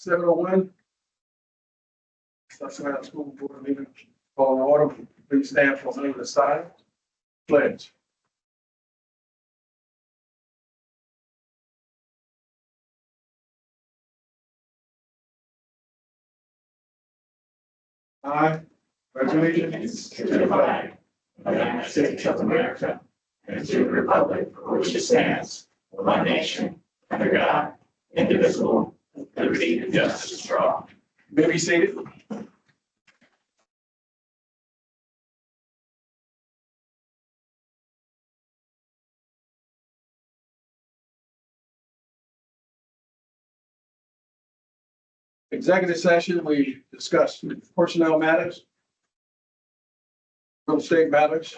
7:01. Southside School Board meeting call to order. Please stand for the side. Pledge. I pledge allegiance to the flag of the United States of America and to the republic for which it stands, one nation, under God, indivisible, with liberty and justice for all. May be seated. Executive session, we discussed personnel matters, real estate matters.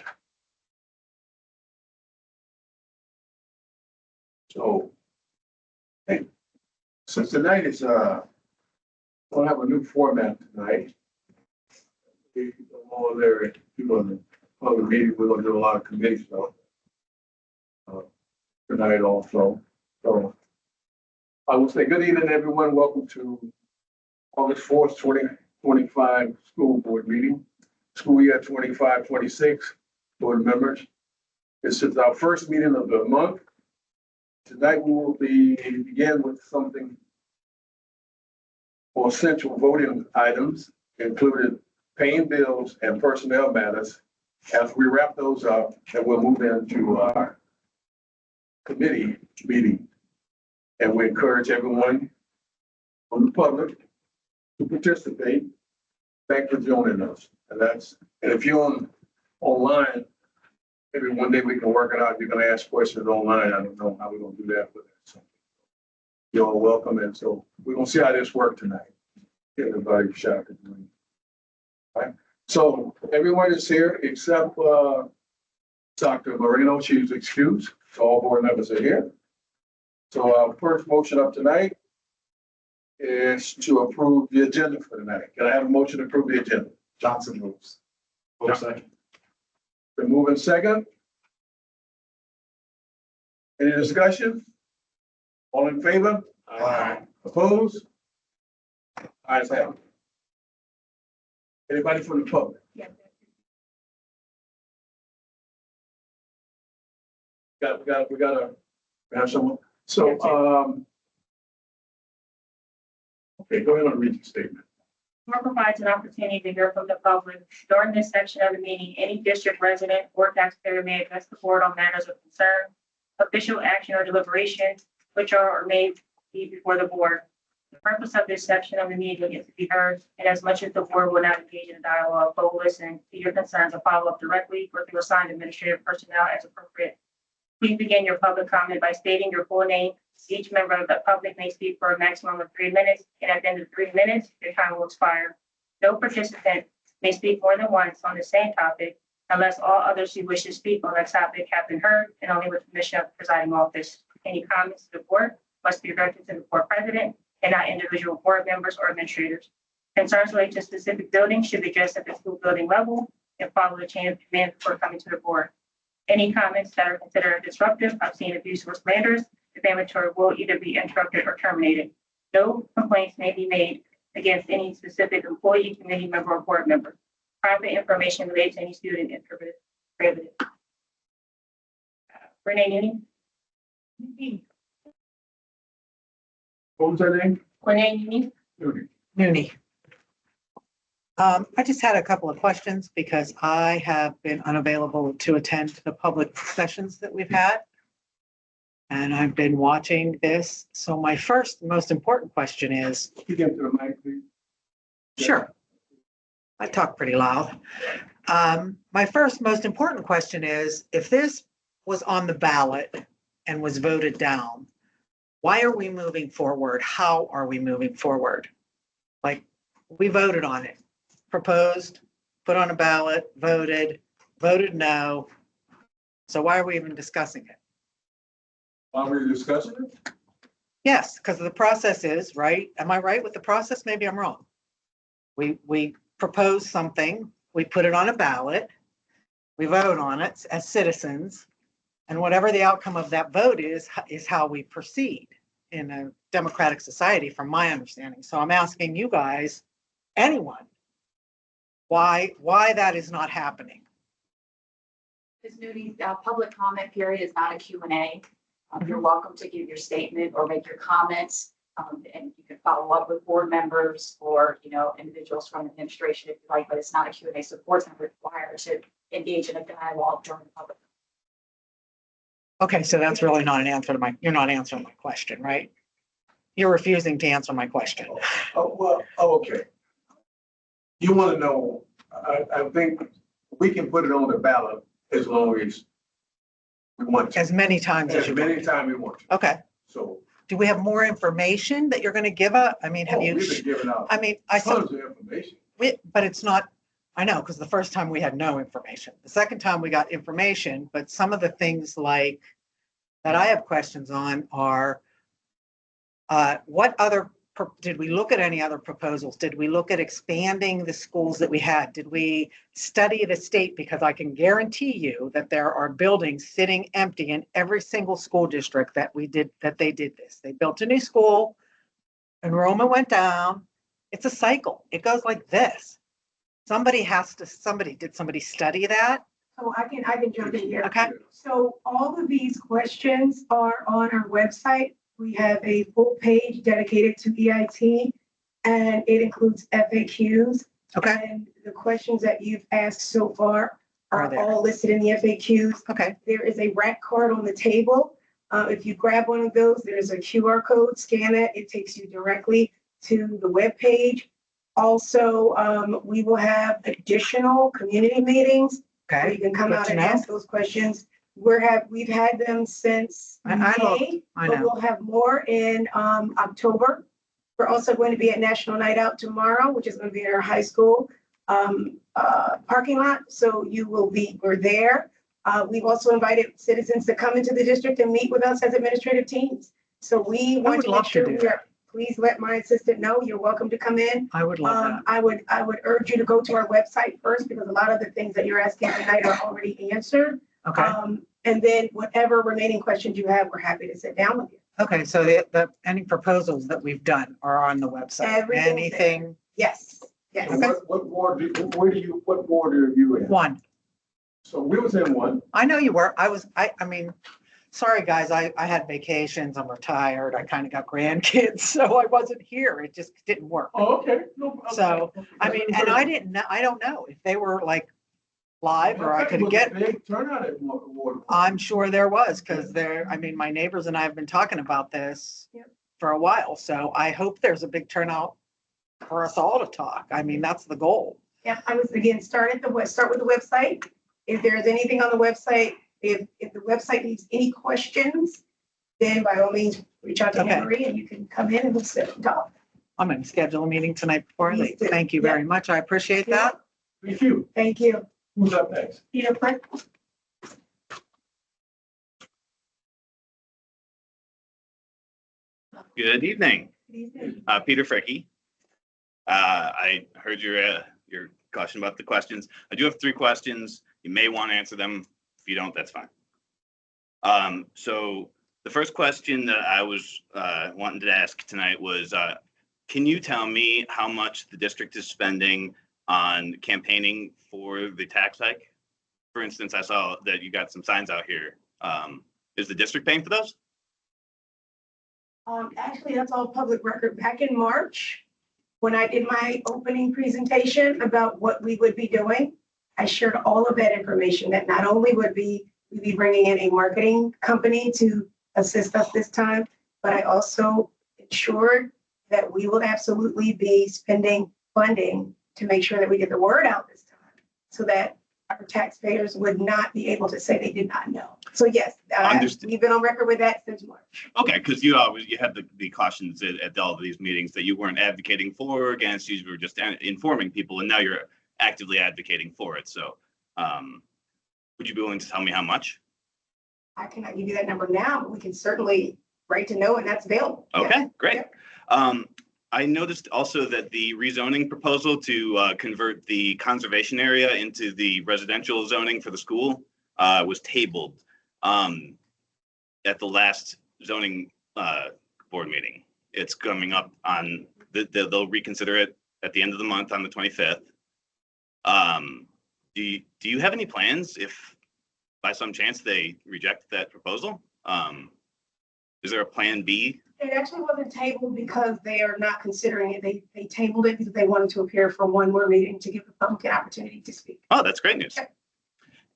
So, hey, since tonight is, we'll have a new format tonight. We go over there and do a public meeting. We're gonna do a lot of committee stuff tonight also. So I will say good evening, everyone. Welcome to August 4th, 2025 school board meeting. School year 25-26 board members. This is our first meeting of the month. Tonight we will begin with something for essential voting items, including paying bills and personnel matters. As we wrap those up, and we'll move into our committee meeting. And we encourage everyone from the public to participate. Thanks for joining us. And if you're online, maybe one day we can work it out. You're going to ask questions online. I don't know how we're going to do that with it. So you're all welcome. And so we're going to see how this works tonight. Get everybody a shot at doing it. All right. So everyone is here except Dr. Moreno. She's excused. So all board members are here. So our first motion up tonight is to approve the agenda for tonight. Can I have a motion to approve the agenda? Johnson moves. Second. Been moving second. Any discussion? All in favor? Aye. Opposed? Ayes have it. Anybody from the public? Yeah. We gotta have someone. So, okay, go ahead and read the statement. Board provides an opportunity to hear from the public. During this section of the meeting, any district resident or taxpayer may address the board on matters of concern, official action or deliberation, which are or may be before the board. The purpose of this section of the meeting is to be heard, and as much as the board will not engage in a dialogue, but will listen to your concerns and follow up directly or through assigned administrative personnel as appropriate. Please begin your public comment by stating your full name. Each member of the public may speak for a maximum of 3 minutes, and at the end of 3 minutes, your time will expire. No participant may speak more than once on the same topic unless all others who wish to speak on that topic have been heard, and only with permission of the presiding office. Any comments to the board must be directed to the board president and not individual board members or administrators. Concerns related to specific buildings should be addressed at the school building level and follow the chain of command before coming to the board. Any comments that are considered disruptive, obscene, abuse, or slanders, defamatory will either be interrupted or terminated. No complaints may be made against any specific employee, committee member, or board member. Private information related to any student is prohibited. Renee Nuni. What was her name? Renee Nuni. Nooney. I just had a couple of questions because I have been unavailable to attend the public sessions that we've had. And I've been watching this. So my first most important question is. Speak into the mic, please. Sure. I talk pretty loud. My first most important question is, if this was on the ballot and was voted down, why are we moving forward? How are we moving forward? Like, we voted on it, proposed, put on a ballot, voted no. So why are we even discussing it? While we're discussing it? Yes, because the process is, right? Am I right with the process? Maybe I'm wrong. We propose something, we put it on a ballot, we vote on it as citizens, and whatever the outcome of that vote is how we proceed. in a democratic society, from my understanding. So I'm asking you guys, anyone, why that is not happening. Ms. Moody, public comment period is not a Q&A. You're welcome to give your statement or make your comments. And you can follow up with board members or, individuals from administration if you like, but it's not a Q&A. So boards are required to engage in a dialogue during the public. Okay, so that's really not an answer to you're not answering my question, right? You're refusing to answer my question. Okay. You want to know, I think we can put it on the ballot as long as we want to. As many times as As you many want. times we want to. Okay. So. Do we have more information that you're going to give up? I mean, have Oh, you? we've been giving out I mean, I saw, tons of information. but it's not, I know, because the first time we had no information. The second time we got information, but some of the things like that I have questions on are what other, did we look at any other proposals? Did we look at expanding the schools that we had? Did we study the state? Because I can guarantee you that there are buildings sitting empty in every single school district that they did this. They built a new school, enrollment went down. It's a cycle. It goes like this. Did somebody study that? So I can jump in here. Okay. So all of these questions are on our website. We have a full page dedicated to EIT, and it includes FAQs. Okay. And the questions that you've asked so far Are are there. all listed in the FAQs. Okay. There is a rack card on the table. If you grab one of those, there's a QR code, scan it, it takes you directly to the web page. Also, we will have additional community meetings where Okay. you can come Good out to and know. ask those questions. We've had them since I looked. May, I but know. we'll have more in October. We're also going to be at National Night Out tomorrow, which is going to be in our high school parking lot. So we're there. We've also invited citizens to come into the district and meet with us as administrative teams. So we want would to love make to sure do we are, please let my assistant know you're welcome to come in. I would love that. I would urge you to go to our website first because a lot of the things that you're asking tonight are already answered. Okay. And then whatever remaining questions you have, we're happy to sit down with you. Okay, so any proposals that we've done are on the website. Everything's there. Anything, Yes, yes. So what ward are you in? one. So we was in one. I know you were. I mean, sorry, guys, I had vacations. I'm retired. I kind of got grandkids, so I wasn't here. It just didn't work. Oh, okay. No, So, I mean, and I don't know if they were like live or I could get, Big turnout at Ward. I'm sure there was, because my neighbors and I have been talking about this Yep. for a while. So I hope there's a big turnout for us all to talk. I mean, that's the goal. Yeah, I was, again, start with the website. If there's anything on the website, if the website needs any questions, then by all means, reach out to Okay. Anne Marie and you can come in and we'll sit and talk. I'm going to schedule a meeting tonight before I leave. Please do. Thank you Yeah. very much. I appreciate that. Thank you. Thank you. Who's up next? Peter Flynn? Good evening, Good evening. Peter Fricky. I heard your question about the questions. I do have 3 questions. You may want to answer them. If you don't, that's fine. So the first question that I was wanting to ask tonight was, can you tell me how much the district is spending on campaigning for the tax hike? For instance, I saw that you got some signs out here. Is the district paying for those? Actually, that's all public record. Back in March, when I did my opening presentation about what we would be doing, I shared all of that information that not only would we be bringing in a marketing company to assist us this time, but I also ensured that we will absolutely be spending funding to make sure that we get the word out this time so that our taxpayers would not be able to say they did not know. So yes, Understood. we've been on record with that since March. Okay, because you had the cautions at all of these meetings that you weren't advocating for or against, you were just informing people, and now you're actively advocating for it. So would you be willing to tell me how much? I cannot give you that number now, but we can certainly write to know, and that's available. Okay, great. Yep. I noticed also that the rezoning proposal to convert the conservation area into the residential zoning for the school was tabled at the last zoning board meeting. It's coming up on, they'll reconsider it at the end of the month on the 25th. Do you have any plans if by some chance they reject that proposal? Is there a plan B? It actually wasn't tabled because they are not considering it. They tabled it because they wanted to appear for one more meeting to give the public an opportunity to speak. Oh, that's great news.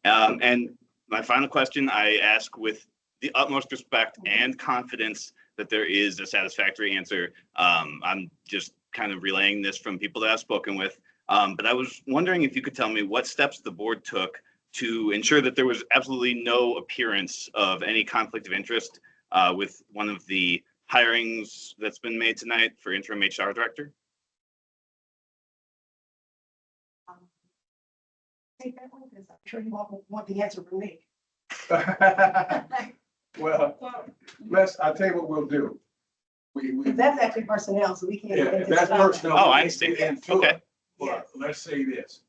And my final question, I ask with the utmost respect and confidence that there is a satisfactory answer. I'm just kind of relaying this from people that I've spoken with. But I was wondering if you could tell me what steps the board took to ensure that there was absolutely no appearance of any conflict of interest with one of the hirings that's been made tonight for interim HR director. Take that one, because I'm sure you all want the answer from me. Well, I'll tell you what we'll do. We, That's actually personnel, so we can't. yeah, even that's discuss that. personnel. Oh, I We understand. get into it. Okay. But let's say this.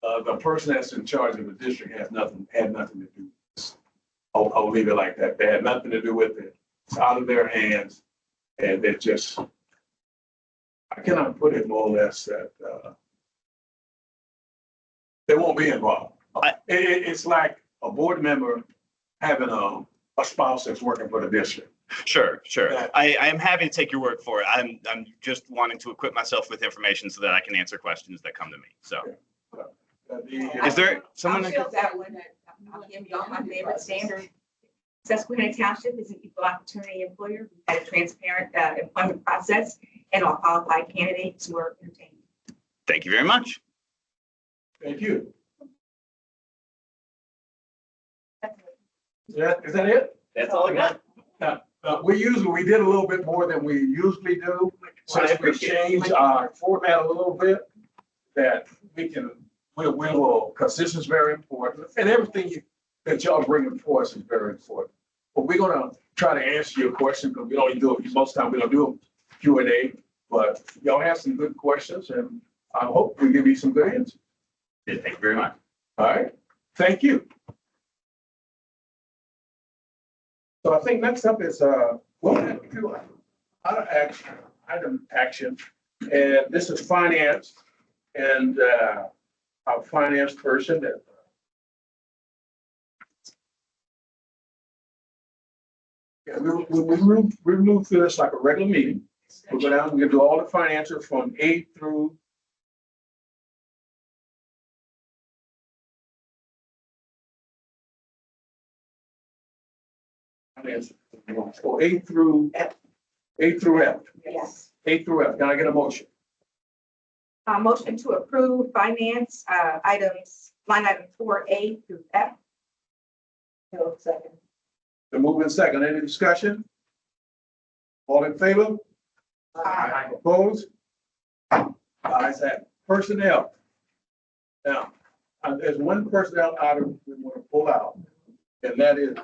The person that's in charge of the district had nothing to do with this. I'll leave it like that. They had nothing to do with it. It's out of their hands. And it just, I cannot put it more or less that, they won't be involved. It's like a board member having a spouse that's working for the district. Sure. Yeah. I am happy to take your word for it. I'm just wanting to equip myself with information so that I can answer questions that come to me. So is there someone? I'll fill that one. I'll give y'all my favorite standard. Susquehanna Township is an equal opportunity employer. We've had a transparent employment process, and all qualified candidates were entertained. Thank you very much. Thank you. Is that it? That's all I got. We did a little bit more than we usually do. Since we changed our format a little bit, that we will, because this is very important, and everything that y'all bringing for us is very important. But we're gonna try to answer your question, because we don't do it, most of the time we don't do a Q&A, but y'all have some good questions, and I hope we give you some good answers. Yeah, thank you very much. All right, thank you. So I think next up is, we'll have to do item action, and this is finance, and, our finance person that. Yeah, we move through this like a regular meeting. We'll go down, we're gonna do all the financials from A through. So A through F. Yes. A through F. Can I get a motion? Motion to approve finance items, line item 4A through F. Second. The movement second. Any discussion? All in favor? Aye. Opposed? Ayes have it. Personnel. Now, there's one personnel item we want to pull out, and that is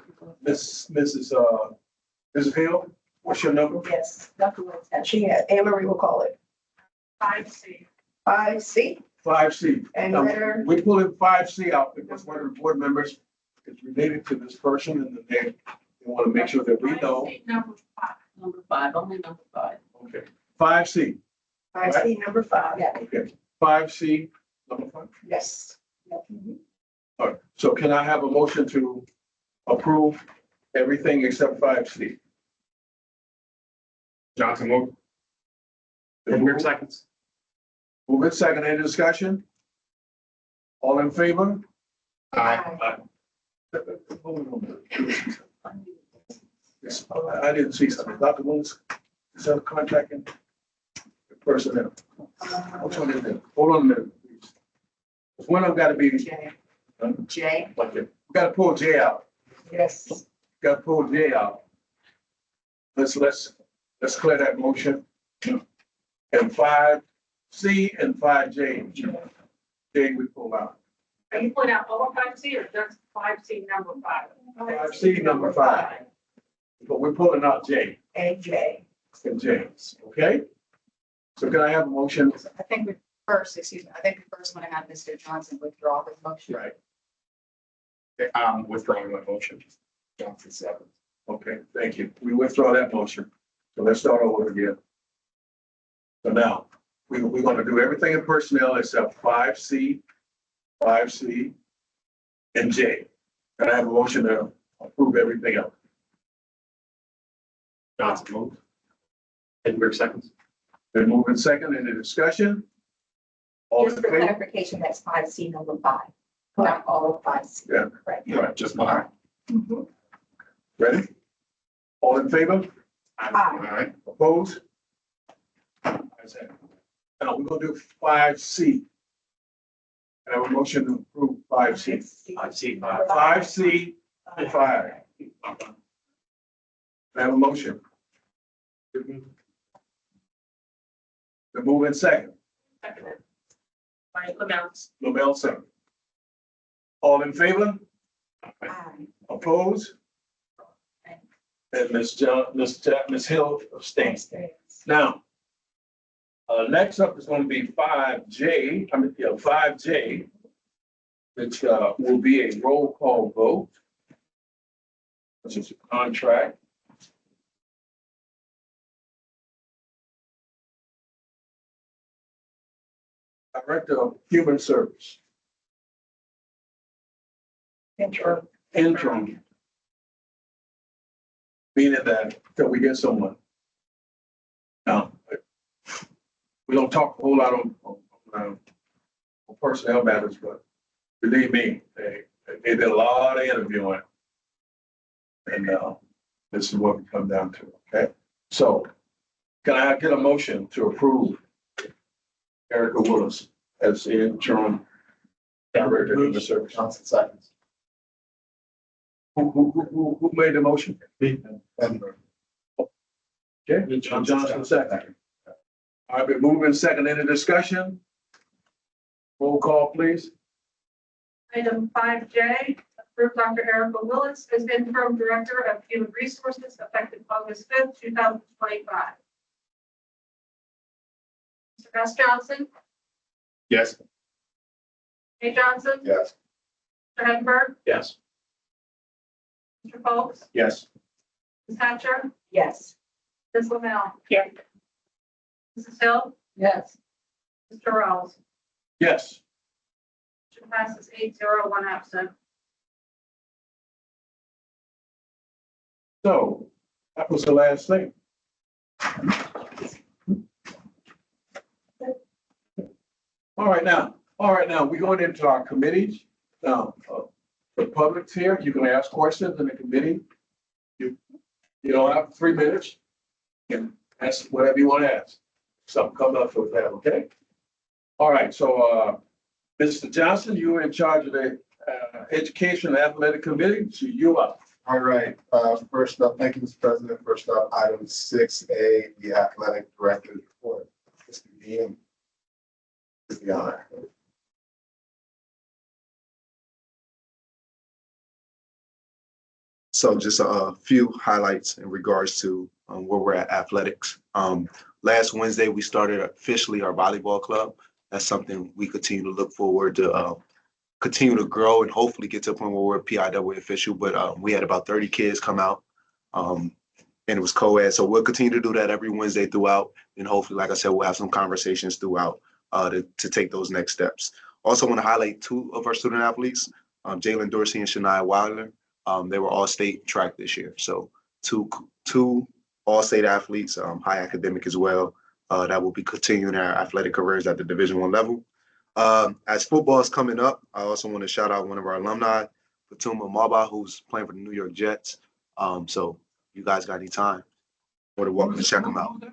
Mrs. Hill. What's your number? Yes, Dr. Winston. She had, Anne Marie will call it. 5C. 5C. 5C. And Now, letter, we pulled in 5C out because one of the board members is related to this person, and then they want to make sure that we know. Number five, only number five. Okay, 5C. 5C, number 5. Yeah. Okay, 5C, number 5. Yes. All right, so can I have a motion to approve everything except 5C? Johnson move. Seconds. Move it second. Any discussion? All in favor? Aye. Yes, I didn't see something. Dr. Willis, is that a contracting personnel? Which one is it? Hold on a minute, please. One of them got to be, J. J. okay, we got to pull J out. Yes. Got to pull J out. Let's clear that motion. And 5C and 5J. J we pull out. Are you pulling out all 5C or just 5C number 5? 5C number 5. But we're pulling out J And J. and James, okay? So can I have a motion? I think we first, excuse me, I think we first want to have Mr. Johnson withdraw his motion. Right, Withdrawing my motion. Johnson seven. okay, thank you. We withdraw that motion. So let's start over again. So now, we're gonna do everything in personnel except 5C, and J. And I have a motion to approve everything else. Johnson moves. Edinburgh seconds. Then moving second, any discussion? All in Just for favor? clarification, that's 5C number 5, not all of 5C. Yeah. Right. Right, Just mine. ready? All in favor? Aye. All right. Opposed? Ayes have it. Now, we're gonna do 5C. And I have a motion to approve 5C. I see 5C and 5. I have a motion. The move in second. Seconded. By Lamont. Lamell second. All in favor? Aye. Opposed? And Ms. Hill abstains. Now, next up is gonna be 5J, 5J, which, will be a roll call vote. Which is a contract. Director of Human Service, Intro. interim. Meaning that, till we get someone. Now, we don't talk a whole lot on personnel matters, but believe me, they did a lot of interviewing. And, this is what we come down to, okay? So, can I get a motion to approve Erica Willis as the interim director of human service? Johnson seconds. Who made the motion? Edinburgh. Okay, Johnson second. All right, been moving second, any discussion? Roll call, please. Item 5J, approve Dr. Erica Willis as interim director of human resources effective August 5th, 2025. Mr. Gus Johnson, Yes. Jay Johnson, Yes. Mr. Hedberg, Yes. Mr. Folks, Yes. Ms. Hatcher, Yes. Ms. Lamel, Yes. Mrs. Hill, Yes. Mr. Rawls. Yes. Motion passes 8-0, one absent. So, that was the last thing. All right, now, we're going into our committees. Now, the public's here, you can ask questions in the committee. You don't have 3 minutes. You can ask whatever you want to ask. Something come up with that, okay? All right, so, Mr. Johnson, you are in charge of the, Education and Athletic Committee, so you up. All right, first up, thank you, Mr. President. First up, item 6A, the athletic director's report. Mr. Dean, is the honor. So just a few highlights in regards to where we're at athletics. Last Wednesday, we started officially our volleyball club. That's something we continue to look forward to continue to grow and hopefully get to a point where we're PIAA official. But we had about 30 kids come out and it was co-ed. So we'll continue to do that every Wednesday throughout. And hopefully, like I said, we'll have some conversations throughout to take those next steps. Also want to highlight 2 of our student athletes, Jalen Dorsey and Shania Wilder. They were all state track this year. So two all-state athletes, high academic as well, that will be continuing their athletic careers at the Division I level. As football is coming up, I also want to shout out one of our alumni, Fatuma Maba, who's playing for the New York Jets. So you guys got any time, more than welcome to check him out.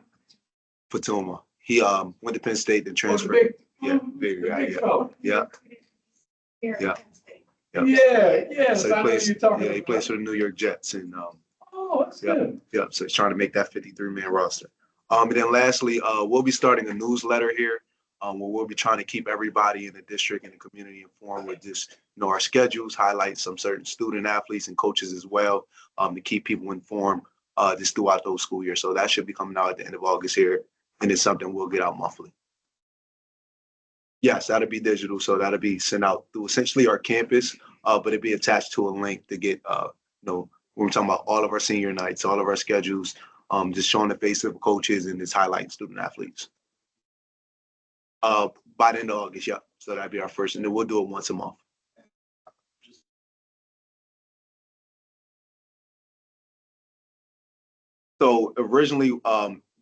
Fatuma, he went to Penn State and transferred. Yeah, big guy. Yeah. Yeah. Yes, So I know he plays. you're talking Yeah, he about. plays for the New York Jets, and Oh, that's good. yeah, so he's trying to make that 53-man roster. And then lastly, we'll be starting a newsletter here, where we'll be trying to keep everybody in the district and the community informed with just, our schedules, highlight some certain student athletes and coaches as well, to keep people informed just throughout those school years. So that should be coming out at the end of August here, and it's something we'll get out monthly. Yes, that'll be digital, so that'll be sent out through essentially our campus, but it'll be attached to a link to get, when we're talking about all of our senior nights, all of our schedules, just showing the face of coaches and just highlighting student athletes. By the end of August, yeah. So that'd be our first, and then we'll do it once a month. So originally,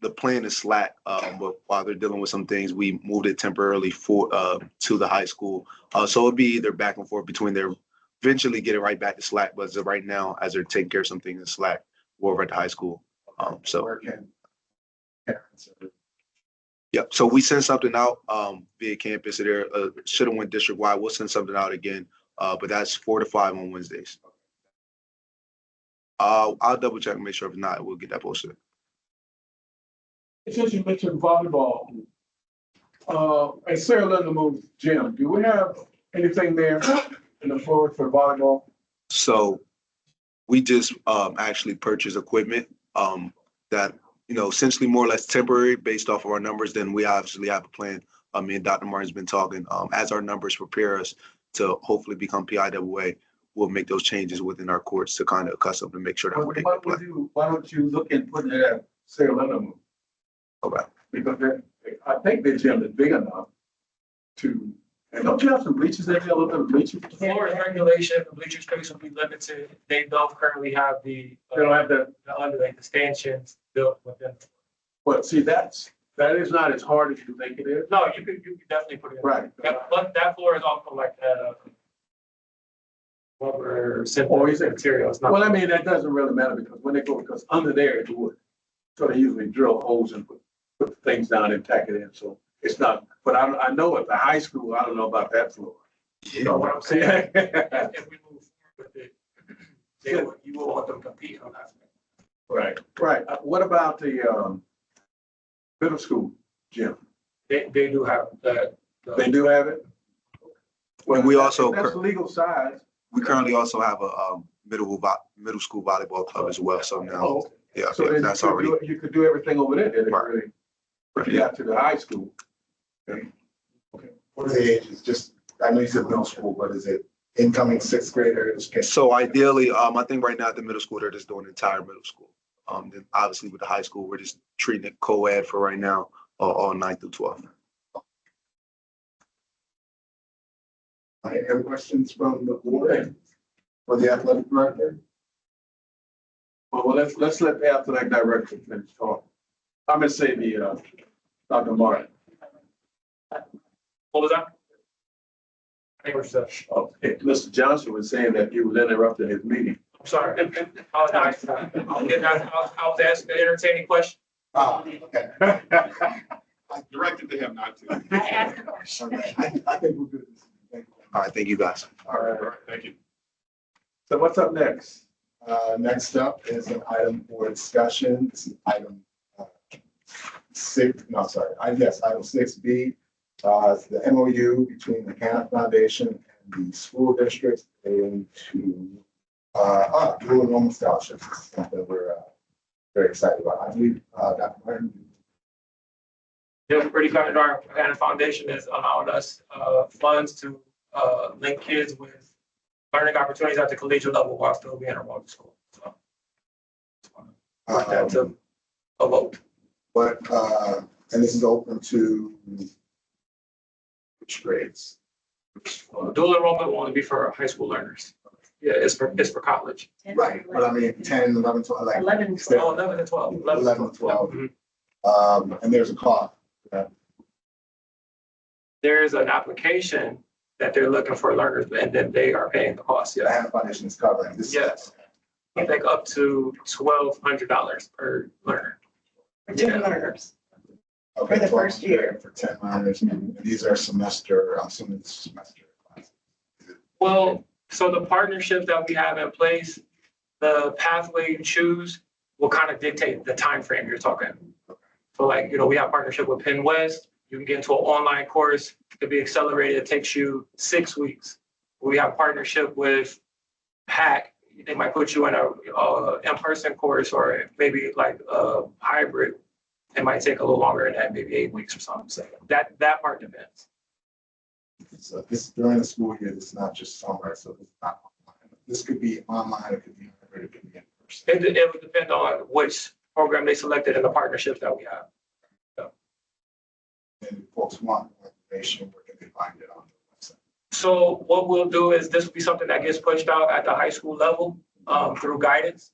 the plan is SLAC, but while they're dealing with some things, we moved it temporarily to the high school. So it'll be either back and forth between there, eventually get it right back to SLAC, but as of right now, as they're taking care of some things in SLAC, we're over at the high school. So Where can parents or yeah, so we sent something out via campus. There should have went district wide. We'll send something out again, but that's 4 to 5 on Wednesdays. I'll double check and make sure if not, we'll get that posted. Since you mentioned volleyball, at Sarah Lindamoon's gym, do we have anything there in the floor for volleyball? So we just actually purchased equipment that, essentially more or less temporary based off of our numbers. Then we obviously have a plan. Me and Dr. Martin's been talking. As our numbers prepare us to hopefully become PIAA, we'll make those changes within our courts to kind of accustom to make sure that we're able to play. Why don't you look and put it at Sarah Lindamoon? Okay. Because I think the gym is big enough to, and don't you have some bleachers there, a little bit of bleachers? The floor is regulation, the bleacher space will be limited. They don't currently have the. They don't have the underlay, the stanchions built within. But see, that is not as hard as you think it is. No, you could definitely put it in. Right. But that floor is also like rubber, Oh, synthetic is it? material. It's not. Well, I mean, that doesn't really matter because when they go, because under there it's wood. So they usually drill holes and put things down and tack it in. So it's not, but I know at the high school, I don't know about that floor. You know what I'm saying? If we move forward with it, you will want them to compete on that. Right, right. What about the middle school gym? They do have that. They do have it? And we also, That's legal size. we currently also have a middle school volleyball club as well. So now, Oh, yeah, so then that's already. you could do everything over there, then, if Right. really- if you got to the high school. Okay. what are the ages? Just, I know you said middle school, but is it incoming sixth graders? So ideally, I think right now at the middle school, they're just doing the entire middle school. Then obviously with the high school, we're just treating it co-ed for right now, all 9th through 12th. Any other questions from the board for the athletic director? Well, let's let the athletic director finish talking. I'm gonna say the, Dr. Martin. What was that? I think we're set. Oh, Mr. Johnson was saying that he was interrupting his meeting. I'm sorry. Apologize. I was asking an entertaining question. Okay. I directed to him not to. I asked a question. Okay, I think we're good. Thank you. All right, thank you guys. All right. Thank you. So what's up next? Next up is an item for discussion. This is item item 6B. It's the MOU between the Hannah Foundation and the school districts and to dual enrollment scholarships. This is something we're very excited about. I believe Dr. Martin. Yeah, pretty kind of our Hannah Foundation is allowing us funds to link kids with learning opportunities at the collegiate level while still being enrolled in school. So that's a vote. But and this is open to which grades? Dual enrollment will only be for high school learners. Yeah, it's for college. Right, but I mean, 10, 11, 12, like. 11, is there- 11 and 12. 11 and 12. Mhm. And there's a cost. There's an application that they're looking for learners, and then they are paying the cost. The Yeah. Hannah Foundation is covering this. Yes. I think up to $1,200 per learner. For 10 learners. Okay, For the first year. For 10 learners, and these are semester, I'm assuming it's semester classes. Well, so the partnerships that we have in place, the pathway you choose will kind of dictate the time frame you're talking. So like, we have partnership with Penn West. You can get into an online course, it could be accelerated, it takes you 6 weeks. We have partnership with PAC. They might put you in a in-person course or maybe like a hybrid. It might take a little longer than that, maybe 8 weeks or something. So that part depends. So this during the school year, it's not just summer, so it's not online. This could be online, it could be hybrid, it could be in person. It would depend on which program they selected and the partnerships that we have. And if folks want more information, where can they find it on the website? So what we'll do is this will be something that gets pushed out at the high school level through guidance.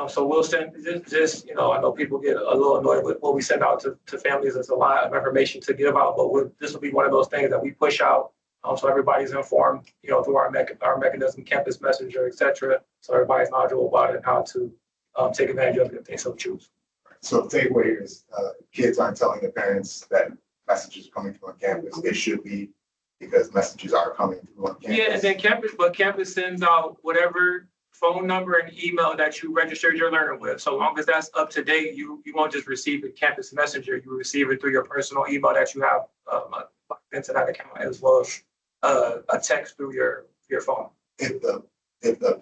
So we'll send this, you know, I know people get a little annoyed with what we send out to families. It's a lot of information to give out, but this will be one of those things that we push out. So everybody's informed, you know, through our mechanism, campus messenger, et cetera. So everybody's knowledgeable about it and how to take advantage of it if they so choose. So the takeaway is, kids aren't telling their parents that messages are coming through on campus. They should be, because messages are coming through on campus. Yeah, and then campus sends out whatever phone number and email that you registered your learner with. So long as that's up to date, you won't just receive a campus messenger. You receive it through your personal email that you have into that account, as well as a text through your phone. If the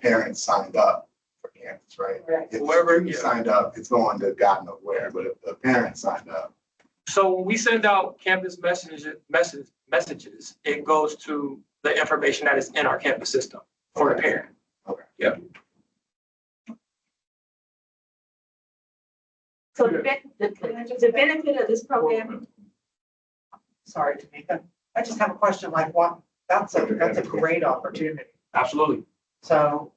parents signed up for campus, right? If Whoever, the signed up, it's going to God knows where, but if the parents signed up. So when we send out campus messages, it goes to the information that is in our campus system for the parent. Okay. Yeah. So the benefit of this program, Sorry, Tamika. I just have a question, like what, that's a great opportunity. Absolutely. So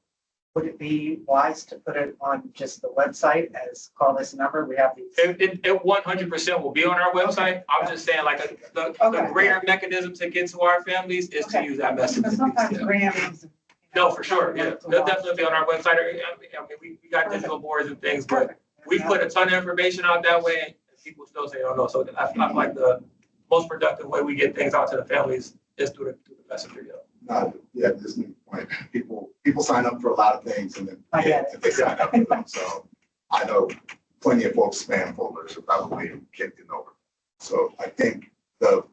would it be wise to put it on just the website as call this number? We have these. It 100% will be on our website. I'm just saying, like, the greater mechanism to get to our families is to use that message. Because sometimes Yeah. Grammys. No, for sure. Yeah, they'll definitely be on our website. I mean, we got digital boards and things, but we put a ton of information out that way, and people still say, oh no. So I feel like the most productive way we get things out to the families is through the messenger. Yeah, this new point. People sign up for a lot of things and then I get if they sign up for them. So I know plenty of folks' spam folders are probably kicked it over. So I think the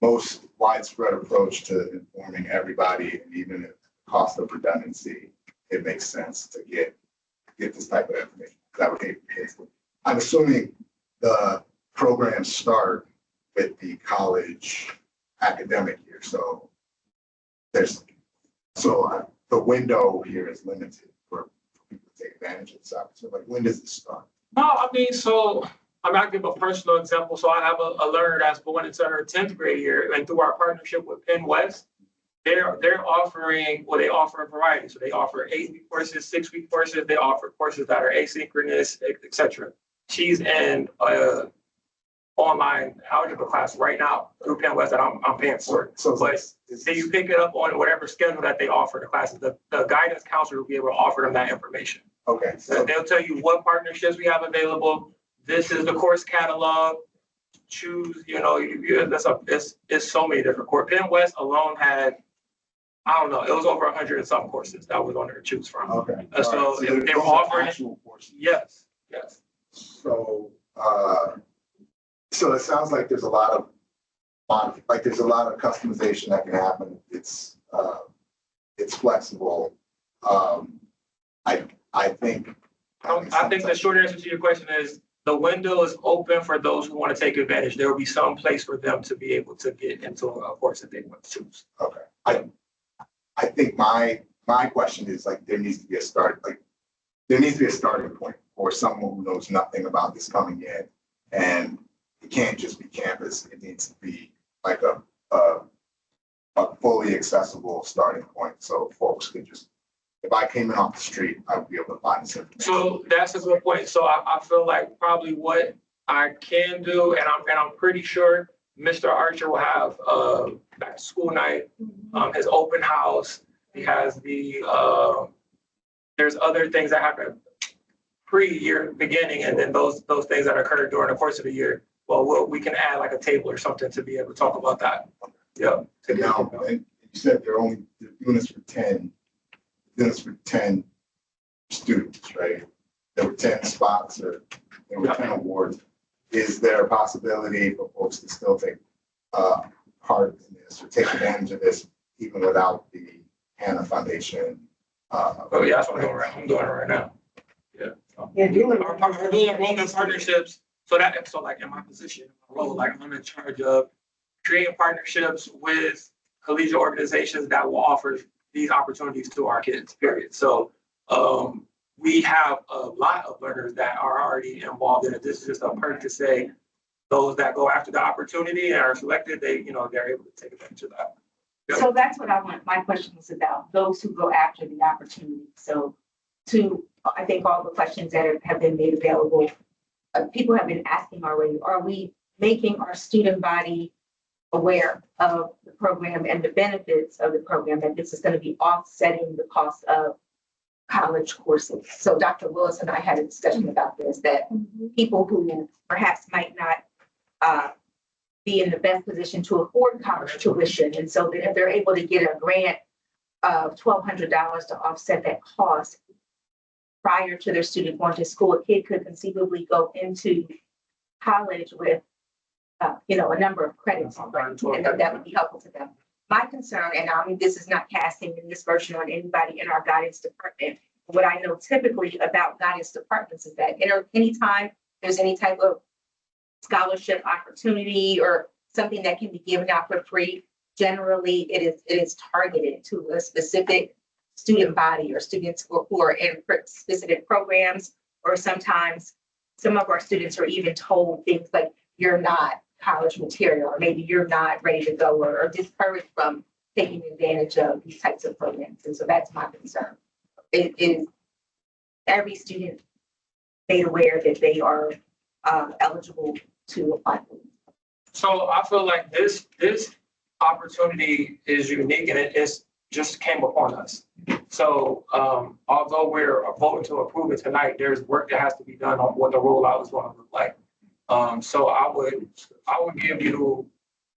most widespread approach to informing everybody, and even at the cost of redundancy, it makes sense to get this type of information. That would hate kids. I'm assuming the programs start with the college academic year. So the window here is limited for people to take advantage of this opportunity. Like, when does it start? No, I mean, so I'm not giving a personal example. So I have a learner that's going into her 10th grade year, and through our partnership with Penn West, they're offering, well, they offer a variety. So they offer 8-week courses, 6-week courses. They offer courses that are asynchronous, et cetera. She's in online algebra class right now through Penn West that I'm paying for. So But then you pick it up on whatever schedule that they offer the classes. The guidance counselor will be able to offer them that information. Okay. So they'll tell you what partnerships we have available. This is the course catalog. Choose, you know, it's so many different courses. Penn West alone had, I don't know, it was over 100 and some courses that was on there to choose from. Okay. So Right. they were offering, actual courses. yes. So it sounds like there's a lot of customization that can happen. It's flexible. I think The short answer to your question is the window is open for those who want to take advantage. There will be some place for them to be able to get into a course that they want to choose. Okay. I think my question is, like, there needs to be a starting point for someone who knows nothing about this coming in. And it can't just be campus. It needs to be like a fully accessible starting point. So folks can just, if I came in off the street, I would be able to find this information. So that's a good point. So I feel like probably what I can do, and I'm pretty sure Mr. Archer will have back to school night, his open house. He has there's other things that happen pre-year beginning, and then those things that occur during the course of the year. Well, we can add like a table or something to be able to talk about that. Yeah. And now, and you said they're doing this for 10 students, right? There were 10 spots, or there were 10 awards. Is there a possibility for folks to still take part in this or take advantage of this even without the Hannah Foundation? Oh yeah, that's what I'm doing right now. Yeah. Yeah, Our dual enrollment partnerships. So like in my position, my role, like I'm in charge of creating partnerships with collegiate organizations that will offer these opportunities to our kids, period. So we have a lot of learners that are already involved in it. This is just a perk to say, those that go after the opportunity and are selected, they, they're able to take advantage of that. Yep. So that's what my question was about, those who go after the opportunity. So I think all the questions that have been made available, people have been asking already, are we making our student body aware of the program and the benefits of the program, that this is going to be offsetting the cost of college courses? So Dr. Willis and I had a discussion about this, that people who perhaps might not be in the best position to afford college tuition, and so that if they're able to get a grant of $1,200 to offset that cost prior to their student going to school, a kid could conceivably go into college with a number of credits, and that would be helpful to them. My concern, and I mean, this is not casting this version on anybody in our guidance department. What I know typically about guidance departments is that anytime there's any type of scholarship opportunity or something that can be given out for free, generally it is targeted to a specific student body or students who are in specific programs, or sometimes some of our students are even told things like, you're not college material, or maybe you're not ready to go, or discouraged from taking advantage of these types of programs. And so that's my concern. It is every student made aware that they are eligible to apply for it. So I feel like this opportunity is unique, and it's just came upon us. So although we're voting to approve it tonight, there's work that has to be done on what the rollout is going to look like. So I would give you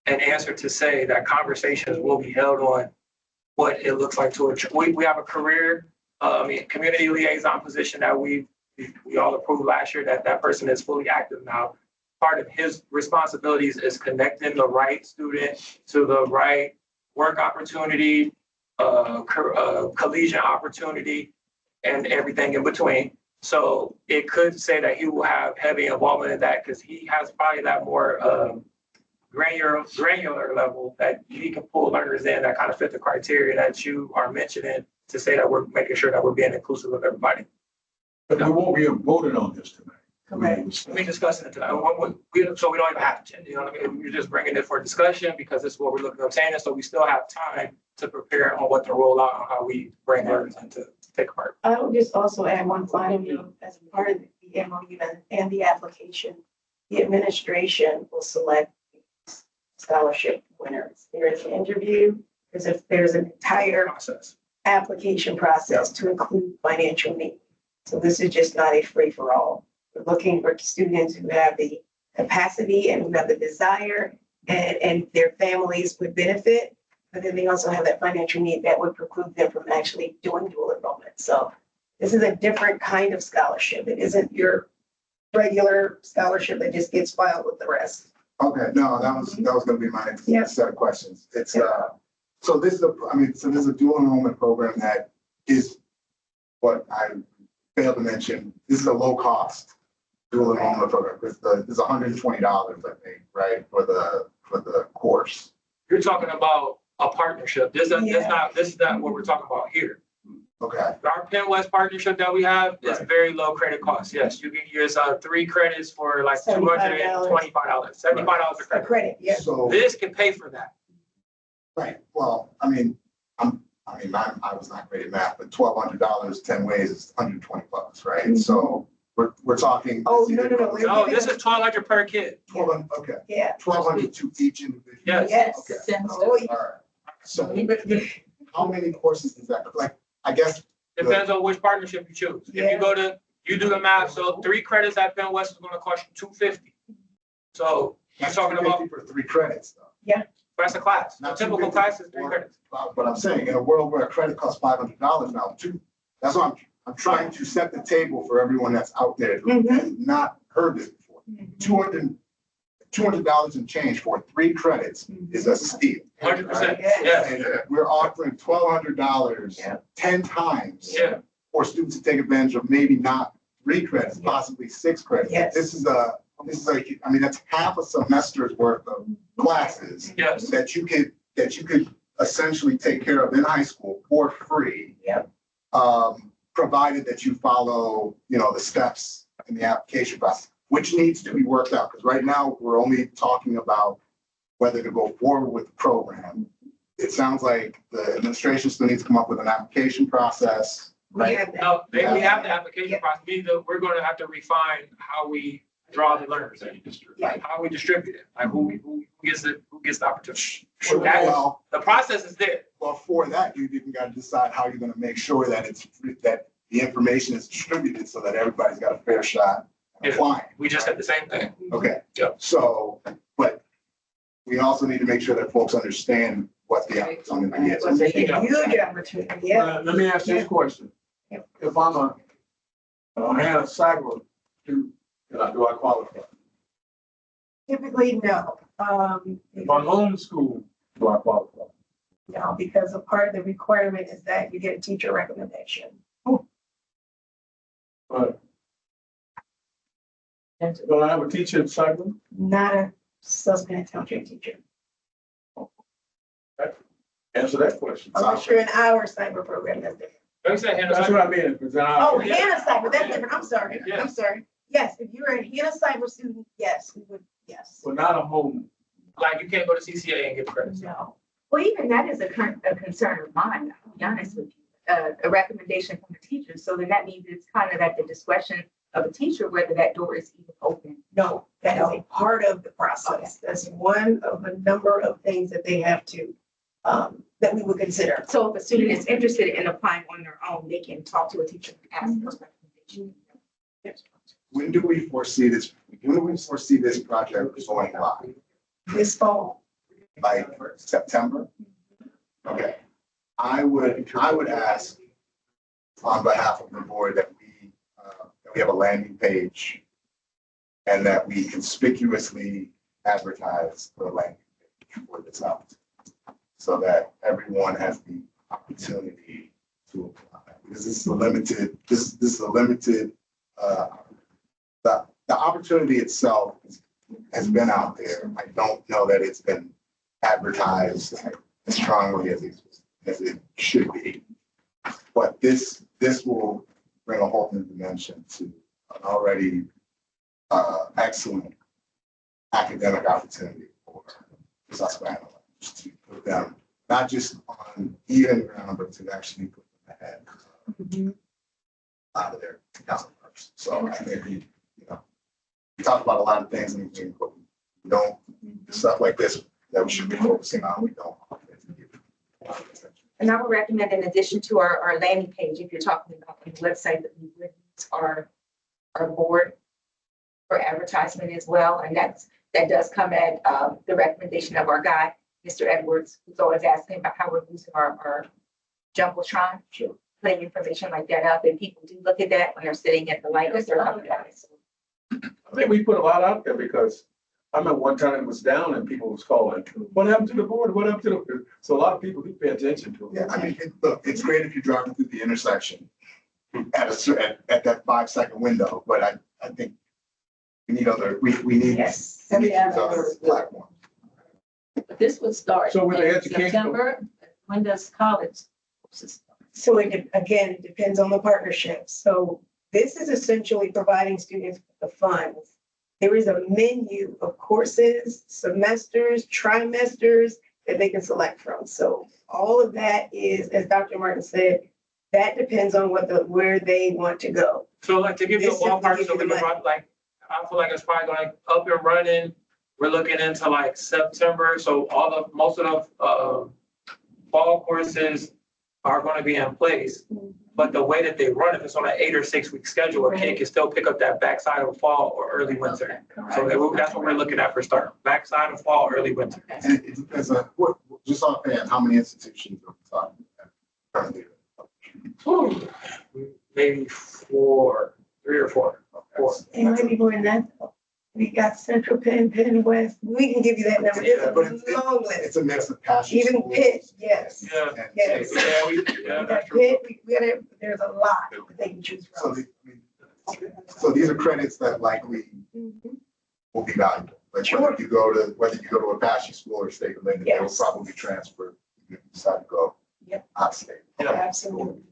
an answer to say that conversations will be held on what it looks like to we have a career, community liaison position that we all approved last year, that person is fully active now. Part of his responsibilities is connecting the right student to the right work opportunity, collegiate opportunity, and everything in between. So it could say that he will have heavy involvement in that, because he has probably that more granular level that he can pull learners in that kind of fit the criteria that you are mentioning, to say that we're making sure that we're being inclusive of everybody. But we won't be voted on this tonight. Correct. We discussing it tonight. So we don't even have to, what I mean? We're just bringing it for discussion because this is what we're looking at obtaining. So we still have time to prepare on what to roll out and how we bring learners in to take part. I will just also add one final note as part of the MOU and the application. The administration will select scholarship winners. There is an interview, there's an entire Process. application process to include financial need. So this is just not a free-for-all. We're looking for students who have the capacity and who have the desire, and their families would benefit. But then they also have that financial need that would preclude them from actually doing dual enrollment. So this is a different kind of scholarship. It isn't your regular scholarship that just gets filed with the rest. Okay, no, that was gonna be my Yeah. set of questions. It's, so this is a dual enrollment program that is what I failed to mention. This is a low cost dual enrollment program, because it's $120, I think, right, for the course. You're talking about a partnership. This is not what we're talking about here. Okay, Our Penn West partnership that we have is very low credit cost. Yes, you can use 3 credits for like $225, $75 a A credit. credit, yeah. so, This can pay for that. right, well, I was not great at math, but $1,200, 10 ways is $120, right? Mhm. So we're talking. Oh, no. No, this is $1,200 per kid. 12, okay, Yeah. 1,200 to each individual. Yes. Okay. Oh, yeah. All right. So how many courses does that, like, I guess. Depends on which partnership you choose. If you do the math, so 3 credits at Penn West is gonna cost you $250. So you're talking about, $250 for 3 credits though. that's a class. A Not typical $250 class is 3 for- credits. But I'm saying, in a world where a credit costs $500 now, too, that's why I'm trying to set the table for everyone that's out there who Mhm. has not heard this before. $200 and change for 3 credits is a steal. 100%, right? yes. And we're offering $1,200 Yeah. 10 times Yeah. for students to take advantage of maybe not 3 credits, possibly 6 credits. Yes. This is that's half a semester's worth of classes Yes. that you could essentially take care of in high school for free. Yep. provided that you follow, the steps in the application process, which needs to be worked out, because right now, we're only talking about whether to go forward with the program. It sounds like the administration still needs to come up with an application process, We right? have that. No, we Yeah. have the application process. We're going to have to refine how we draw the learners in. Like how we distribute it, like who gets the opportunity. That- Well, The process is there. well, for that, you even got to decide how you're going to make sure that that the information is distributed so that everybody's got a fair shot at Yeah. applying. We just said the same thing. Okay. Yep. So, but we also need to make sure that folks understand what the opportunity is. It's a huge opportunity, yeah. Let me ask you this question. If I'm a Hannah Cyber, do I qualify? Typically, no. If I'm homeschooled, do I qualify? No, because a part of the requirement is that you get a teacher recommendation. But do I have a teacher in cyber? Not a Susquehanna Township teacher. Answer that question. Unless you're in our cyber program, that's different. Let me say, Hannah, That's what I mean. If it's in our- Oh, Hannah Cyber, that's different. I'm sorry. Yeah. I'm sorry. Yes, if you're a Hannah Cyber student, yes, we would, yes. But not a home. like you can't go to CCA and get credits. No. Well, even that is a concern of mine, I'll be honest with you, a recommendation from the teacher. So then that means it's kind of at the discretion of a teacher whether that door is even open. No, that is a part of the process. That's one of a number of things that they have to, that we would consider. So if a student is interested in applying on their own, they can talk to a teacher and ask those recommendations. When do we foresee this project going live? This fall, Like September? Okay. I would ask on behalf of the board that we have a landing page and that we conspicuously advertise the landing page for this out, so that everyone has the opportunity to apply. Because this is a limited, the opportunity itself has been out there. I don't know that it's been advertised as strongly as it should be. But this will bring a whole new dimension to an already excellent academic opportunity for Susquehanna to put them not just on even ground, but to actually put them ahead out of their counterparts. So I think we talk about a lot of things and we don't, stuff like this that we should be focusing on, we don't. And I would recommend, in addition to our landing page, if you're talking about the website, that we would use our board for advertisement as well. And that does come at the recommendation of our guy, Mr. Edwards, who's always asking about how we're using our Jumbotron. Sure. Putting information like that up, and people do look at that when they're sitting at the light. I think we put a lot out there because I remember one time it was down and people was calling, what happened to the board? What happened to the, so a lot of people do pay attention to it. Yeah, I mean, look, it's great if you're driving through the intersection at that 5-second window, but I think we need yes. we need other platforms. But this would start So with the in educational- September. When does college? So again, it depends on the partnership. So this is essentially providing students with the funds. There is a menu of courses, semesters, trimesters that they can select from. So all of that is, as Dr. Martin said, that depends on where they want to go. So like to give you a This simply ballpark, gives so you we the can money. run, like, I feel like it's probably going up and running. We're looking into like September, so most of the fall courses are going to be in place. But the way that they run, if it's on an 8 or 6 week schedule, a kid can still pick up that backside of fall or early winter. So that's what we're looking at for start, backside of fall, early winter. And it depends on just offhand, how many institutions are we talking about currently? Maybe 3 or 4. And maybe more than that. We got Central Penn, Penn West. We can give you that number. Yeah, but It's a long list. It's a mix of passion. Even schools Pitt, yes. Yeah. and- Yes. Yeah, We that's got true. Pitt, there's a lot that they can choose So from. so these are credits that likely Mhm. will be valuable. Like Sure. whether you go to a Apache school or state related, they will Yes. probably transfer if you decide to go Yep. out of state. Yeah. Absolutely.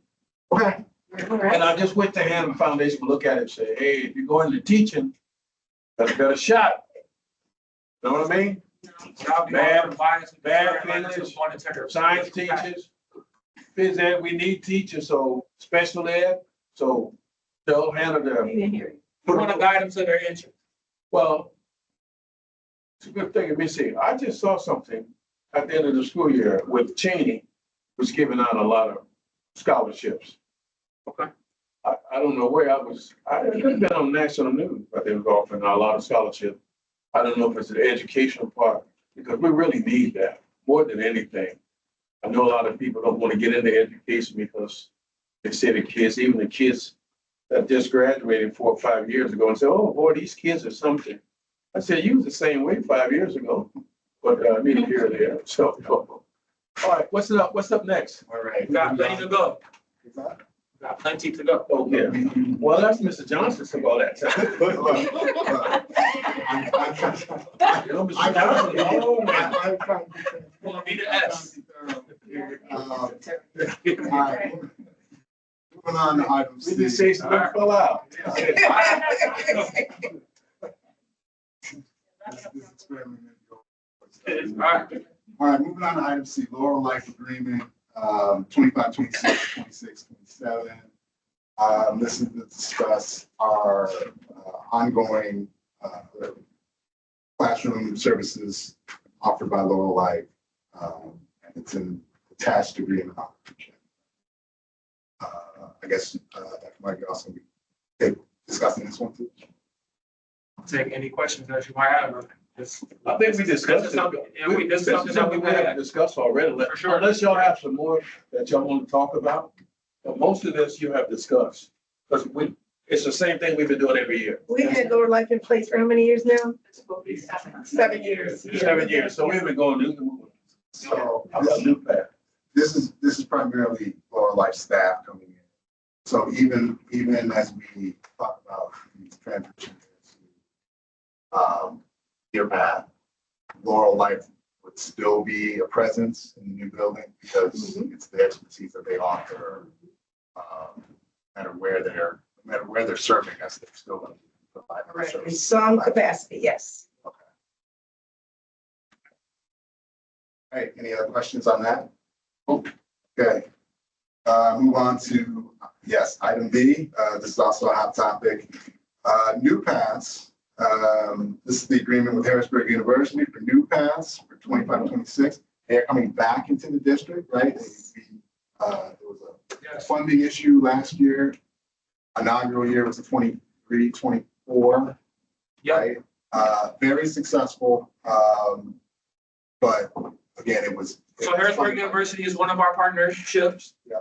Okay, All right. And I just went to Hannah Foundation to look at it and say, hey, if you go into teaching, that's a better shot. Know what I mean? Bad English, science teachers, phys ed, we need teachers, so special ed, so tell Hannah We to. didn't hear you. We want to guide them to their interest. Well, it's a good thing. Let me see. I just saw something at the end of the school year with Cheney was giving out a lot of scholarships. Okay. I don't know where it could have been on national news, but they were offering a lot of scholarships. I don't know if it's the educational part, because we really need that more than anything. I know a lot of people don't want to get into education because they say even the kids that just graduated 4 or 5 years ago and say, oh boy, these kids are something. I said, you was the same way 5 years ago, but neither here nor there. So, all right, what's up next? All right. We got plenty to go. Is that- We got plenty to go. Oh, yeah. Well, that's Mr. Johnson took all that time. You know, Mr. Johnson, oh, man. Well, be the S. All right. Moving on to item We just C. say something fell out. This experiment didn't go. All right. All right, moving on to item C, Laurel Life Agreement, 25, 26, 26, 27. This is to discuss our ongoing classroom services offered by Laurel Life. And it's an attached agreement. I guess that might be also be discussing this one too. Take any questions that you might have. I think we discussed it. Yeah, this is something that we we have had. discussed already. For sure. Unless y'all have some more that y'all want to talk about. But most of this you have discussed. Because it's the same thing we've been doing every year. We've had Lower Life in place for how many years now? It's supposed to be 7. 7 years. 7 years. So we've been going new. So I've got a new path. this is primarily Laurel Life staff coming in. So even as we talk about these transitions to year path, Laurel Life would still be a presence in the new building because it's the expertise that they offer. No matter where they're serving us, they're still going to provide our Right, in service. some capacity, yes. Okay. All right, any other questions on that? Okay. Move on to, yes, item B. This is also a hot topic. New paths. This is the agreement with Harrisburg University for new paths for 25-26. They're coming back into the district, right? There was a funding issue last year. Inaugural year was the 23-24. Yeah. Right? Very successful. But again, it was. So Harrisburg University is one of our partnerships. Yeah.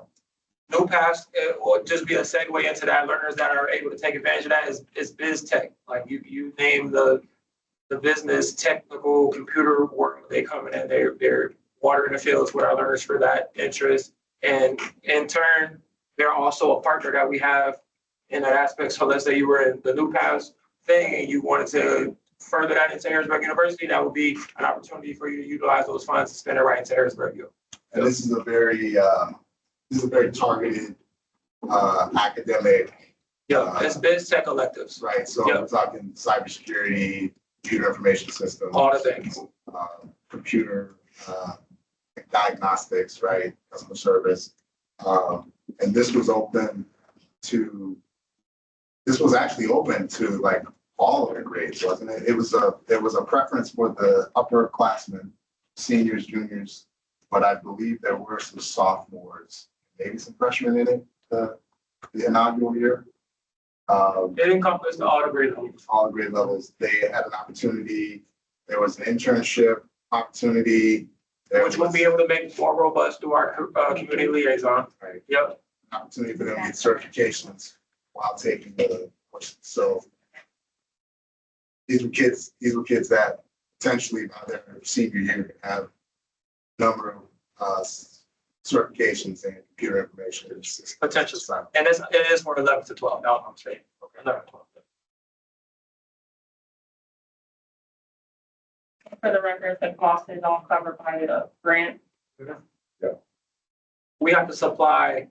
No pass, or just be a segue into that, learners that are able to take advantage of that is biz tech. Like you name the business, technical, computer work, they come in and they're watering the fields with our learners for that interest. And in turn, they're also a partner that we have in that aspect. So let's say you were in the new pass thing and you wanted to further that into Harrisburg University, that would be an opportunity for you to utilize those funds to spend it right into Harrisburg U. And this is a very targeted academic. Yeah, it's biz tech electives, Right, so Yeah. we're talking cybersecurity, computer information systems. all the things. Computer diagnostics, right, customer service. And this was actually open to like all of the grades, wasn't it? There was a preference for the upperclassmen, seniors, juniors, but I believe there were some sophomores, maybe some freshmen in it, the inaugural year. It encompassed all the grade levels. All grade levels. They had an opportunity. There was an internship opportunity. Which we'll be able to make more robust through our community liaison. Right. Yep. Opportunity for them to get certifications while taking the course. So these were kids that potentially by their senior year could have a number of certifications in computer information. Potential. And it is for 11 to 12. Now I'm saying. Okay. 11 to 12. For the record, the cost is all covered by the grant. We have to supply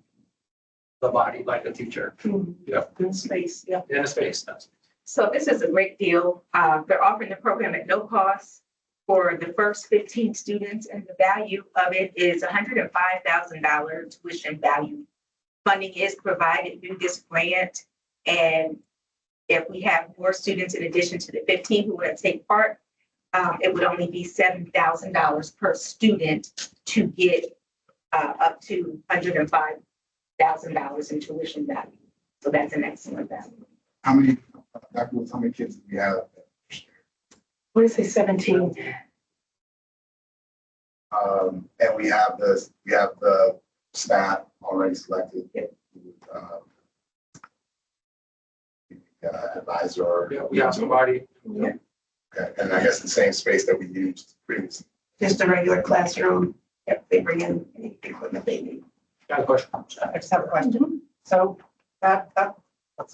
the body, like the teacher In space, yeah. in the space. That's- So this is a great deal. They're offering the program at no cost for the first 15 students, and the value of it is $105,000 tuition value. Funding is provided through this grant, and if we have more students in addition to the 15 who want to take part, it would only be $7,000 per student to get up to $105,000 in tuition value. So that's an excellent value. How many, Dr. Woods, how many kids do we have? What did I say, 17? And we have the staff already selected. Advisor. Yeah, we have somebody. Okay, and I guess the same space that we used previously. Just a regular classroom. Yep, they bring in any equipment they need. Got a question? I just have a question. So that's a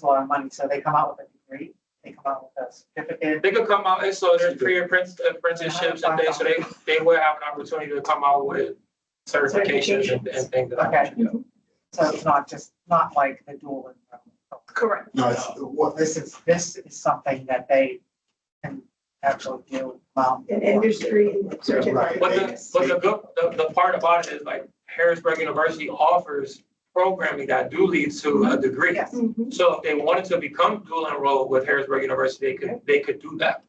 lot of money. So they come out with a degree, they come out with a certificate. They could come out, and so there's apprenticeships and things, so they will have an opportunity to come out with certifications and things. Okay. So it's not like the dual. Correct. No, it's, what, This is something that they can actually do. In industry. Right. But the part about it is like Harrisburg University offers programming that do lead to a degree. Yes. So if they wanted to become dual enrolled with Harrisburg University, they could do that.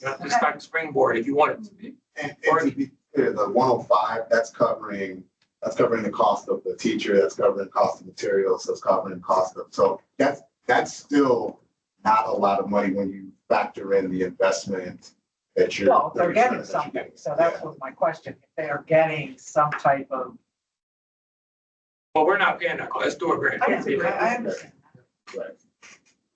You know, it's like a springboard if you wanted to be. and to be clear, the 105, that's covering the cost of the teacher, that's covering the cost of materials, that's covering the cost of, so that's still not a lot of money when you factor in the investment that you're. Well, they're getting that you're something. getting. So that was my question. If they are getting some type of. But we're not paying that cost. Let's do a grant. I understand. Right.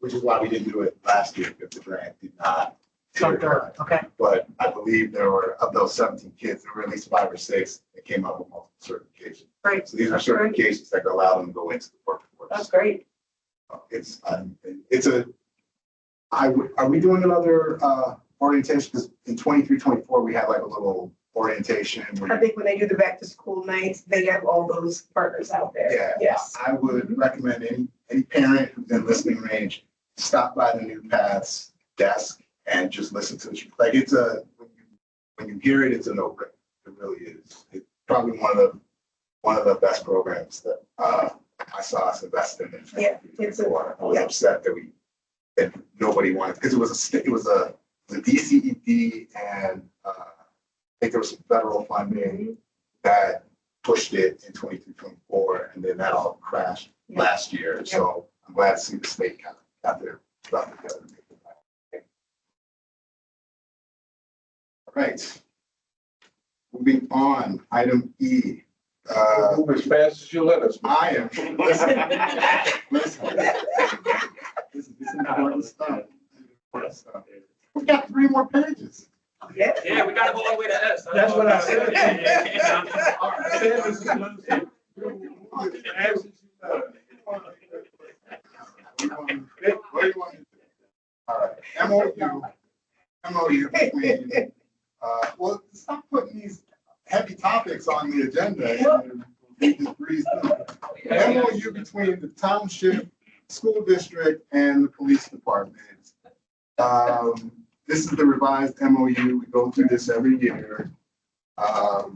Which is why we didn't do it last year, because the grant did not. So they're, okay. But I believe there were, of those 17 kids, there were at least 5 or 6 that came out with multiple certifications. Great. So these are That's great. certifications that allow them to go into the workforce. That's great. Are we doing another orientation? Because in 23-24 we had like a little orientation. I think when they do the back to school nights, they have all those partners out there. Yeah. Yes. I would recommend any parent who's in listening range, stop by the New Paths desk and just listen to it. Like when you hear it, it's a no-brainer. It really is. It's probably one of the best programs that I saw us invest in. Yeah, it's I was upset that nobody wanted, because it was a DCED and I think there was some federal funding that pushed it in 23-24, and then that all crashed last year. So I'm glad to see the state kind of got their stuff together. All right. Moving on, item E. Move as fast as you let us. I am. Listen. This is important stuff. We've got 3 more pages. Yeah, we gotta go all the way to S. That's what I said. All right, MOU between, well, stop putting these heavy topics on the agenda and we just breeze through. MOU between the township, school district, and the police department. This is the revised MOU. We go through this every year. At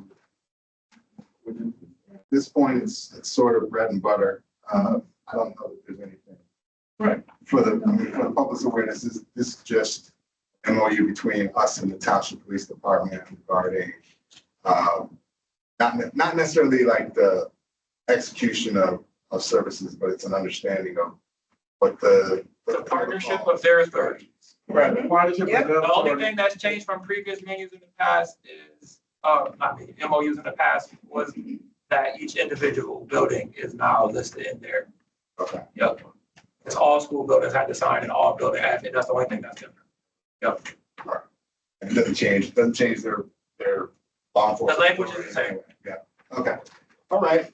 this point, it's sort of bread and butter. I don't know if there's anything. Right. For the public's awareness, this is just MOU between us and the township police department regarding, not necessarily like the execution of services, but it's an understanding of what the partnership of Harrisburg. Right. The partnership with The only thing that's changed from previous menus in the past is, MOUs in the past was that each individual building is now listed in there. Okay. Yep. It's all school buildings have to sign and all building have, and that's the only thing that's different. Yep. And it doesn't change their law enforcement. The language is the same. Yeah, okay. All right,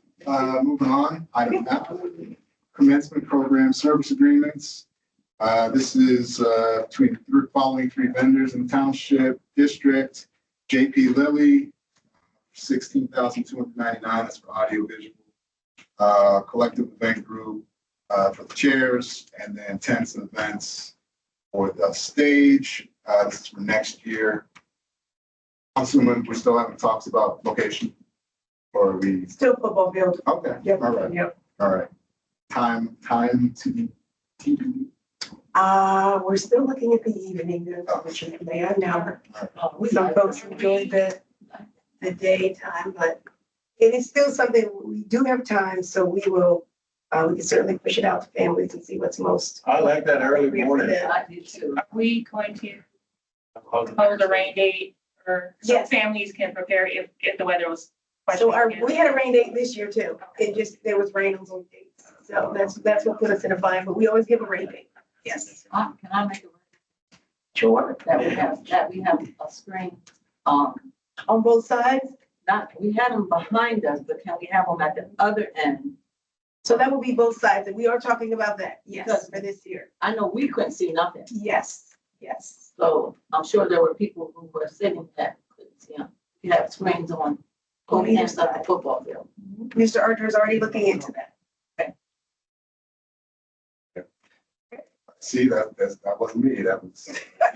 moving on. Item F, commencement program service agreements. This is between the following 3 vendors in the township district. JP Lilly, $16,299. That's for audio visual collective event group, for the chairs, and then tents and events for the stage. This is for next year. I'm assuming we're still having talks about location, or are we? Still football field. Okay, Yep. all right, Yep. all right. Time to TBD. We're still looking at the evening, unfortunately. I know. Some folks enjoy the daytime, but it is still something, we do have time, so we can certainly push it out to families and see what's most. I like that early appropriate for morning. them. I do too. Are we going to hold a rain date or so Yes. families can prepare if the weather was? So questionable? we had a rain date this year too. There was rain on some dates. So that's what put us in a bind, but we always give a rain date. Yes, Can I make a, sure. that we have a screen, On both sides. we had them behind us, but can we have them at the other end? So that will be both sides. And we are talking about that. Yes, for this year. I know we couldn't see nothing, Yes, yes. so I'm sure there were people who were sitting that couldn't see them. You have screens on both either ends of the side. football field. Mr. Archer is already looking into that. See, that wasn't me, that was.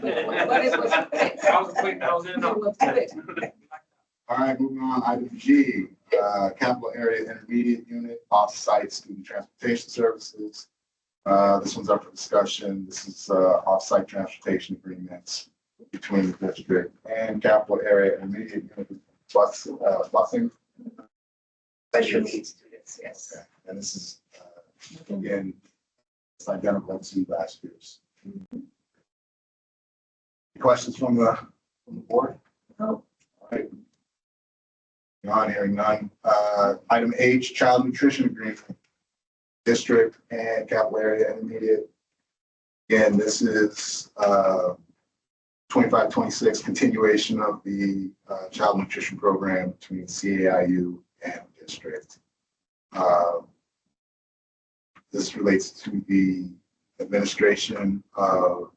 But it was quick. That was quick, that was in. It was quick. All right, moving on, item G, capital area intermediate unit, off-site student transportation services. This one's up for discussion. This is, off-site transportation agreements between the district and capital area intermediate unit busing. Special needs students, yes. Okay, and this is, again, it's identical to last year's. Questions from the board? No. All right. Not hearing none. Item H, child nutrition agreement, district and capital area intermediate. Again, this is 25-26 continuation of the child nutrition program between CAIU and district. This relates to the administration of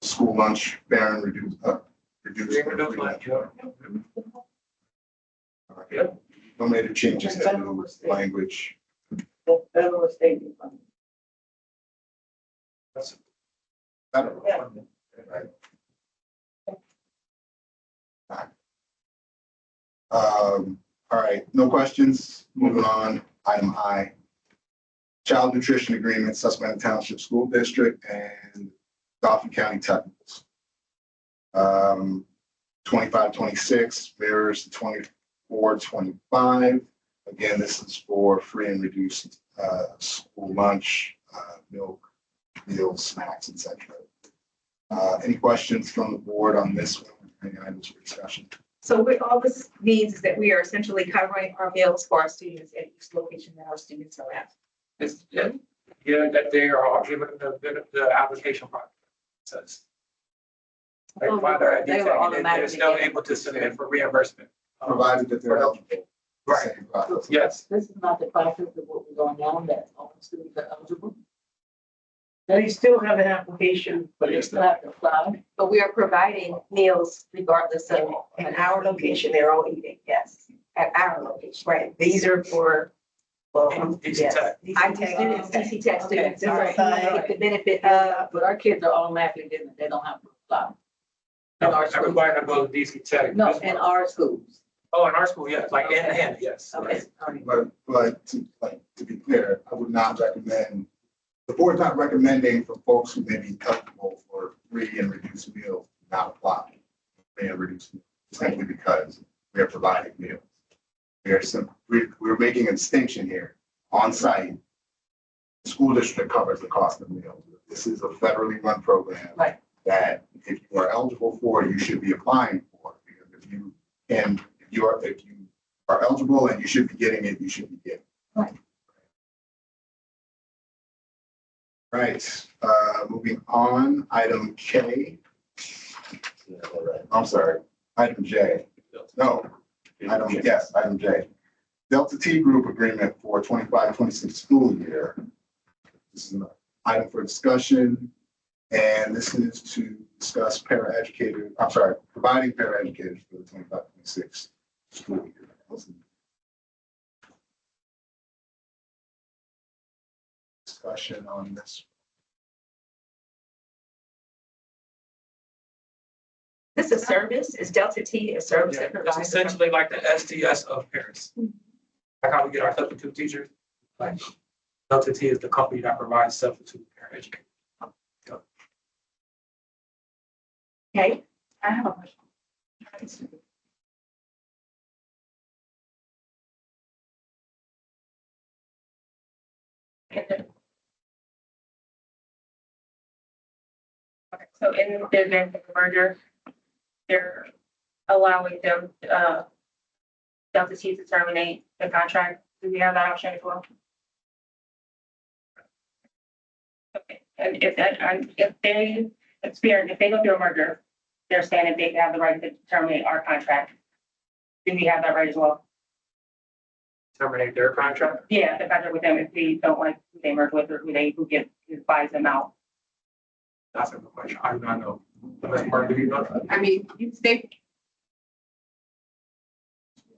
school lunch fare and reduced. Reduced lunch, yeah. All right. No major changes to the language. Federal state. That's- Federal. Yeah. Right. All right, no questions. Moving on, item I. Child nutrition agreement, Susquehanna Township School District and Dauphin County Technicals. 25-26 mirrors the 24-25. Again, this is for free and reduced school lunch, milk, meals, snacks, etc. Any questions from the board on this one? Any items for discussion? So what all this means is that we are essentially covering our meals for our students at each location that our students are at. It's, yeah, that they are all given the application process. Like, Oh, father ID they were tag, and they're automatically still given. able to submit for reimbursement. Provided that they're eligible. Right. Same process. Yes, This is not the process of what we're going down, that all students are eligible, Now you still have an application, but they still have to apply. But we are providing meals regardless of in our location, they're all eating, yes. at our location. Right, these are for. DC yes, Tech. IT students, DC Tech students, Okay, all right. get the benefit But our kids are automatically given, they don't have to apply. In our schools. Everybody that goes to DC Tech. No, in our schools. Oh, in our school, yes, like in hand, yes. Okay, all right. But to be clear, I would not recommend, the board's not recommending for folks who may be eligible for free and reduced meals not apply. Free and reduced meals, simply because we are providing meals. We're making a distinction here. On site, the school district covers the cost of meals. This is a federally run program. Right. That if you are eligible for, you should be applying for. Because if you are eligible and you should be getting it, you should be getting it. Right. Right, moving on, item K. I'm sorry, item J. No, item J. Delta T Group agreement for 25-26 school year. This is an item for discussion, and this is to discuss providing paraeducators for the 25-26 school year. discussion on this? This is a service, is Delta T a service Yeah, that it's provides? essentially like the STS of Paris. Like how we get our substitute teachers, like Delta T is the company that provides substitute parent education. Okay, I have a question. Okay, so in the event of a merger, they're allowing them, Delta T to terminate the contract. Do we have that option as well? Okay, and if that, and if they experience, if they go through a merger, they're saying that they have the right to terminate our contract. Do we have that right as well? Terminate their contract. Yeah, the contract with them, if we don't like who they merge with or who buys them out. That's a good question. I do not know. Ms. Martin, do you know? I mean, they,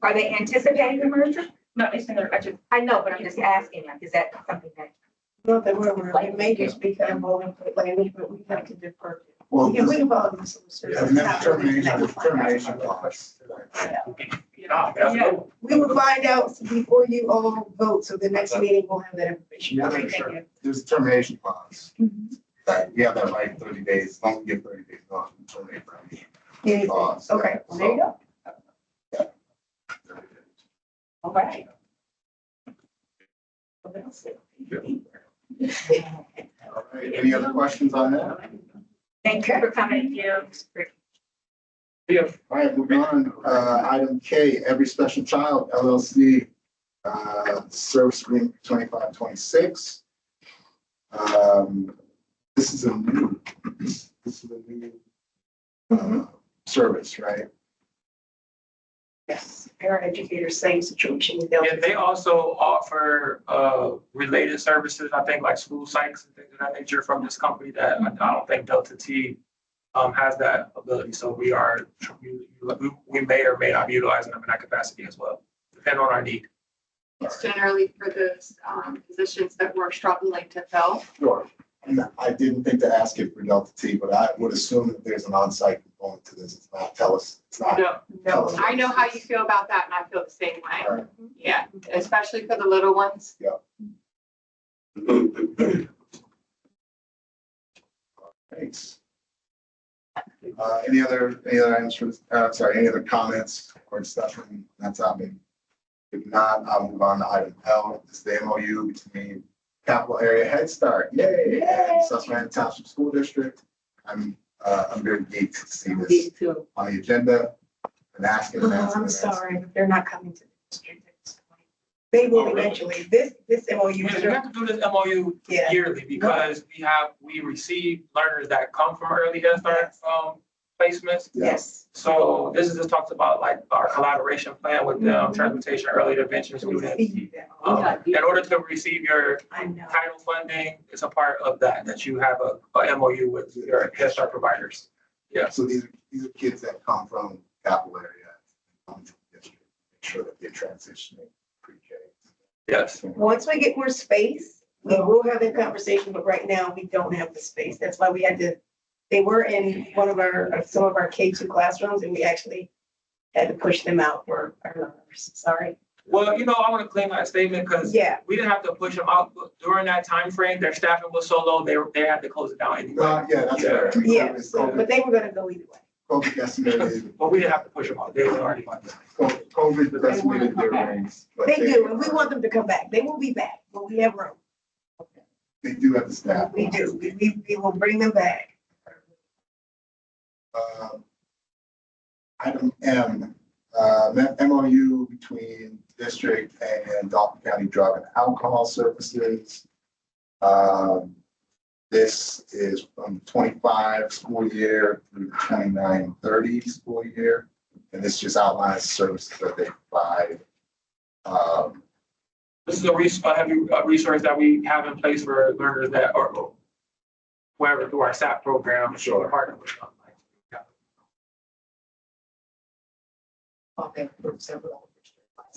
Are they anticipating the merger? No, it's in their budget. I know, but I'm just asking, like, is that something that? Not that it may just be kind of boilerplate language, but we have to defer. Well, We can follow this. and then termination clause. Yeah, that's good. We will find out before you all vote, so the next meeting we'll have that information. Yeah, Okay, sure. thank you. There's a termination clause. Mhm. That we have that right 30 days, as long as we give 30 days notice, we terminate from the Anything. clause. Okay, well, there you go. All right. All right, any other questions on that? Thank you for coming. Yeah. Yeah, All right, moving on, item K, Every Special Child LLC, service agreement 25-26. This is a new, service, right? Yes, parent educator, same situation with Delta. and they also offer related services, I think like school psychs and things of that nature from this company that I don't think Delta T has that ability. So we may or may not be utilizing them in that capacity as well, depending on our need. It's generally for those positions that we're struggling to fill. Sure. And I didn't think to ask it for Delta T, but I would assume that there's an on-site component to this. It's not, it's not. No, I know how you feel about that and I feel the same All way. right. Yeah, especially for the little ones. Thanks. Any other items for, any other comments or discussion on that topic? If not, I'll move on to item L. This is the MOU between Capital Area Head Start, yay, and Susquehanna Township School District. I'm very geeked to see this on the agenda and asking. I'm sorry, but they're not coming to the district at this point. They will eventually. This MOU. We have to do this MOU Yeah. yearly because we receive learners that come from early Head Start placements. Yes. So this is just talks about like our collaboration plan with them, transportation, early intervention students. In order to receive your I know. title funding, it's a part of that you have a MOU with your Head Start providers. Yeah. So these are kids that come from Capital Area, come to the district, make sure that they're transitioning pre-K. Yes. Once we get more space, we will have that conversation, but right now we don't have the space. That's why we had to, they were in some of our K2 classrooms and we actually had to push them out for our learners. Sorry. Well, I want to claim that statement because Yeah. we didn't have to push them out, but during that time frame, their staffing was so low, they had to close it down anyway. Yeah, that's fair. I mean, Yeah, COVID- but they were gonna go either way. COVID decimated, But we didn't have to push them out. They were already funded. COVID decimated their ranks. But They do, and we want them to come back. They will be back, but we have room. They do have the staff. We do. We will bring them back. Item M, MOU between district and Dalton County Drug and Alcohol Services. This is from 25 school year through 29-30 school year. And this just outlines services that they provide. This is a resource that we have in place for learners that are wherever through our SAP program. Sure. Partner with them. Okay, for several.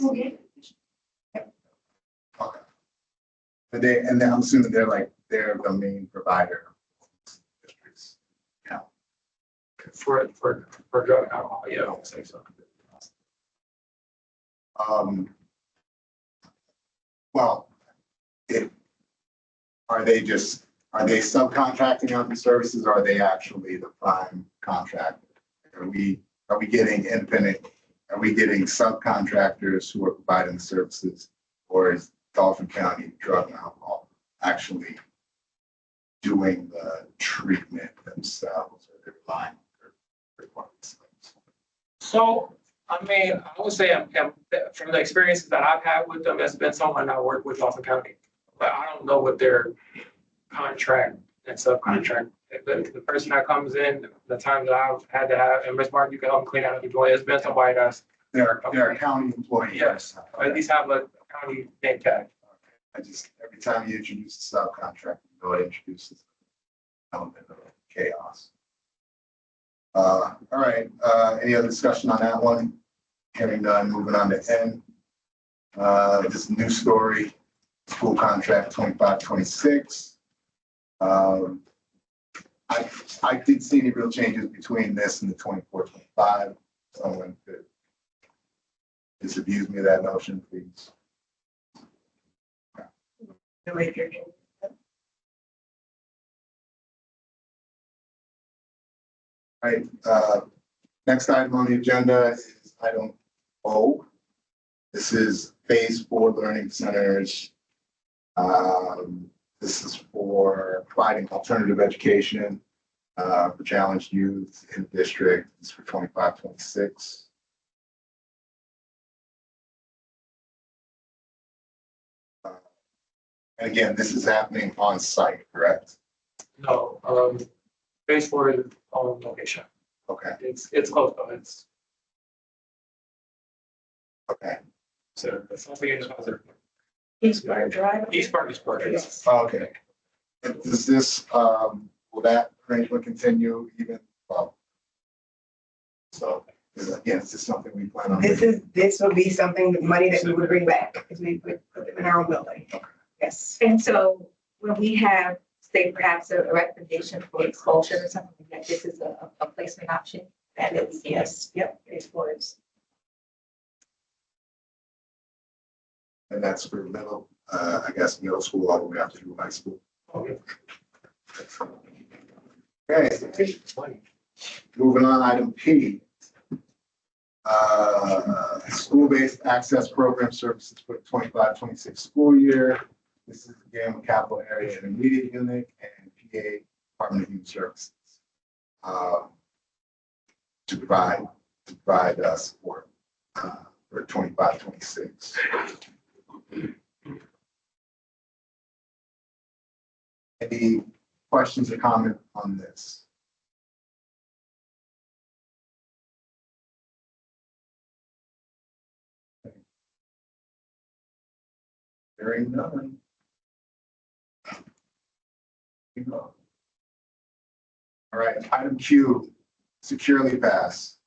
Okay. And then I'm assuming they're the main provider. of districts. For drug and alcohol, yeah, I would say so. Well, are they subcontracting out the services? Or are they actually the prime contractor? Are we getting independent? Are we getting subcontractors who are providing the services? Or is Dauphin County Drug and Alcohol actually doing the treatment themselves? Or they're relying on third parties? So, I mean, I would say from the experiences that I've had with them, it's been someone I work with Dauphin County. But I don't know what their contract and subcontract, the person that comes in, the time that I've had to have, and Ms. Martin, you can help me clean out the joint, it's been somebody that's, They're a county employee. yes, at least have a county name tag. Every time you introduce a subcontract, you know, it introduces an element of chaos. All right, any other discussion on that one? Hearing none, moving on to N. This new story, school contract 25-26. I didn't see any real changes between this and the 24-25. Someone could disabuse me of that notion, please. All right, next item on the agenda is item O. This is phase 4 learning centers. This is for providing alternative education for challenged youth in the district. It's for 25-26. And again, this is happening on site, correct? No, phase 4 is on location. Okay, It's close though, it's, okay, so it's something in the East Bar Drive. East Park is part of it. Yes. okay. And does this, will that arrangement continue even? Well, so, again, is this something we plan on? This will be something, the money that we would bring back, because we put them in our own building. Yes. And so when we have, say, perhaps a recommendation for expulsion or something like that, this is a placement option. And it's, yes, yep, it's for us. And that's for middle, I guess, middle school all the way up to high school. Okay, moving on, item P. School-based access program services for the 25-26 school year. This is again with capital area intermediate unit and PA Department of Human Services. To provide support for 25-26. Any questions or comment on this? Hearing none. All right, item Q, securely pass.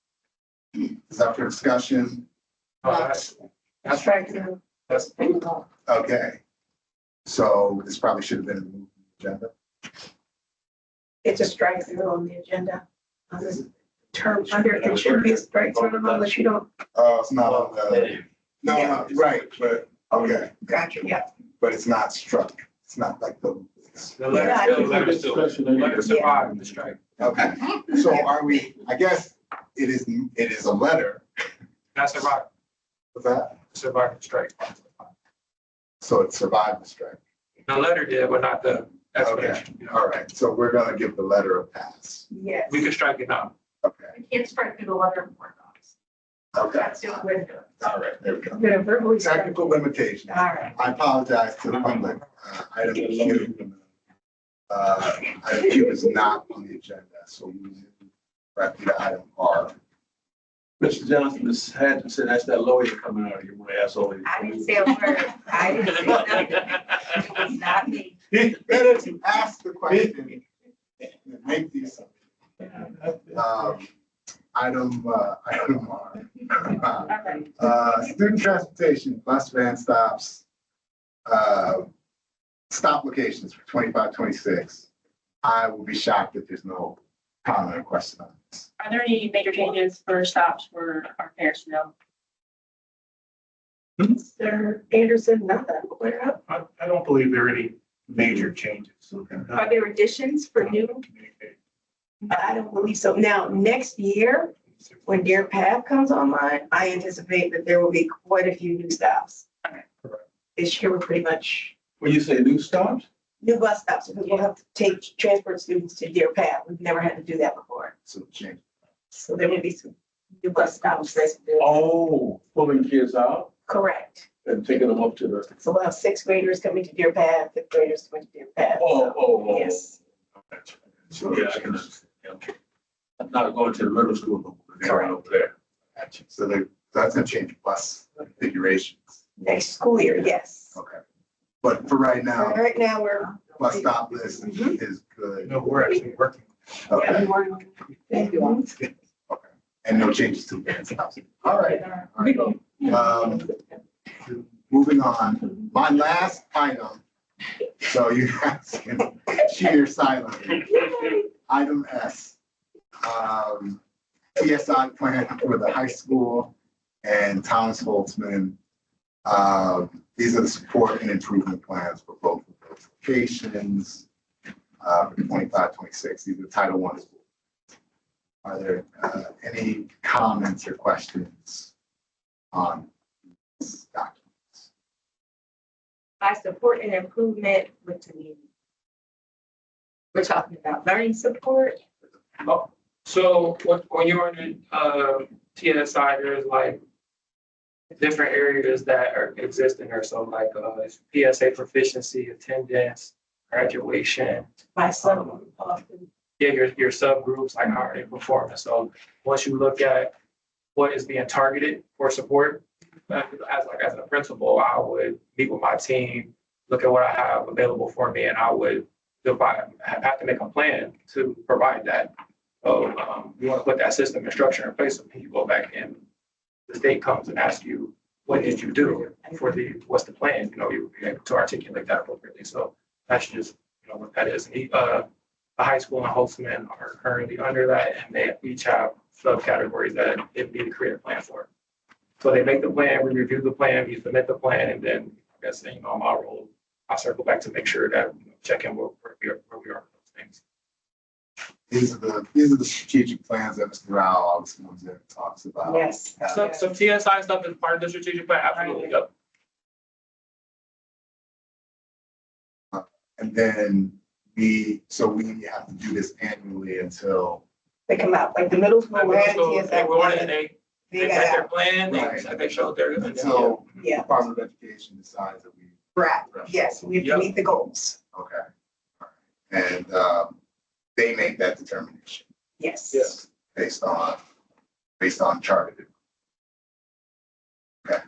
Is up for discussion? That's Strike through. Okay. So this probably should have been removed from the agenda. It's a strike through on the agenda. On this term under, it should be a strike through unless you don't. Oh, it's not on the, no, right, but, okay, Gotcha, yeah. but it's not struck. It's not like the. the letter survived the strike. Okay, so are we, I guess it is a letter. That survived, What's that? survived the strike. So it survived the strike. The letter did, but not the Okay, explanation. all right, so we're gonna give the letter a pass. Yes. We can strike it now. Okay, You can't strike through the letter of board docs. okay, That's the way to do it. all right, there we go. I'm gonna verbally strike. Technical limitations. All right. I apologize to the public. Item Q. Item Q is not on the agenda, so we move directly to item R. Mr. Johnson, Ms. Hutchinson, that's that lawyer coming out of your ass over. I didn't say a word. I didn't say nothing. It was not me. Better to ask the question than make these. Item R. Student transportation, bus van stops. stop locations for 25, 26. I will be shocked if there's no comment or question on this. Are there any major changes for stops for our parents to know? Mr. Anderson, not that I'm aware of. I don't believe there are any major changes. Are there additions for new? I don't believe so. Now, next year, when Deer Path comes online, I anticipate that there will be quite a few new stops. This year, we're pretty much When you say new stops? new bus stops, because we'll have to take transport students to Deer Path. We've never had to do that before. So change. So there will be some new bus stops. Oh, pulling kids out Correct. and taking them up to the, So we'll have sixth graders coming to Deer Path, fifth graders coming to Deer Path. oh. Yes. So, yeah, I can understand. Okay. I'm not going to the middle school, no more. They're going over there. Gotcha. So that's gonna change bus configurations. Next school year, yes. Okay. But for right now, Right now, we're. bus stop list is good. No, we're actually working. Okay. Thank you. Okay. And no changes to the. All right. Moving on, my last item. So you guys can cheer silently. Item S. TSI plan for the high school and Thomas Holtzman. These are the support and improvement plans for both of those locations. For 25, 26, these are Title I schools. Are there any comments or questions on these documents? By support and improvement, what do you mean? We're talking about learning support. Oh, so when you're in TSI, there's like different areas that exist in there. So like PSA proficiency, attendance, graduation. My son often. Yeah, your subgroups, like how are they performing? So once you look at what is being targeted for support, as a principal, I would meet with my team, look at what I have available for me, and I would have to make a plan to provide that. So you want to put that system and structure in place, so when you go back and the state comes and asks you, what did you do what's the plan? You know, you'll be able to articulate that appropriately. So that's just, what that is. And the high school and Holtzman are currently under that, and they each have subcategories that it need to create a plan for. So they make the plan, we review the plan, we submit the plan, and then I guess, my role, I circle back to make sure that check in where we are with those things. These are the strategic plans that Mr. Rao always comes in and talks about. Yes. So TSI stuff is part of the strategic plan, absolutely. Yep. And then we have to do this annually until. They come out, like the middle school. They were in, They they got had their out. plan, they showed their. Until Yeah. Department of Education decides that we. Right, yes, we have to meet the goals. Okay. And they make that determination Yes. Yes. based on charted. Okay.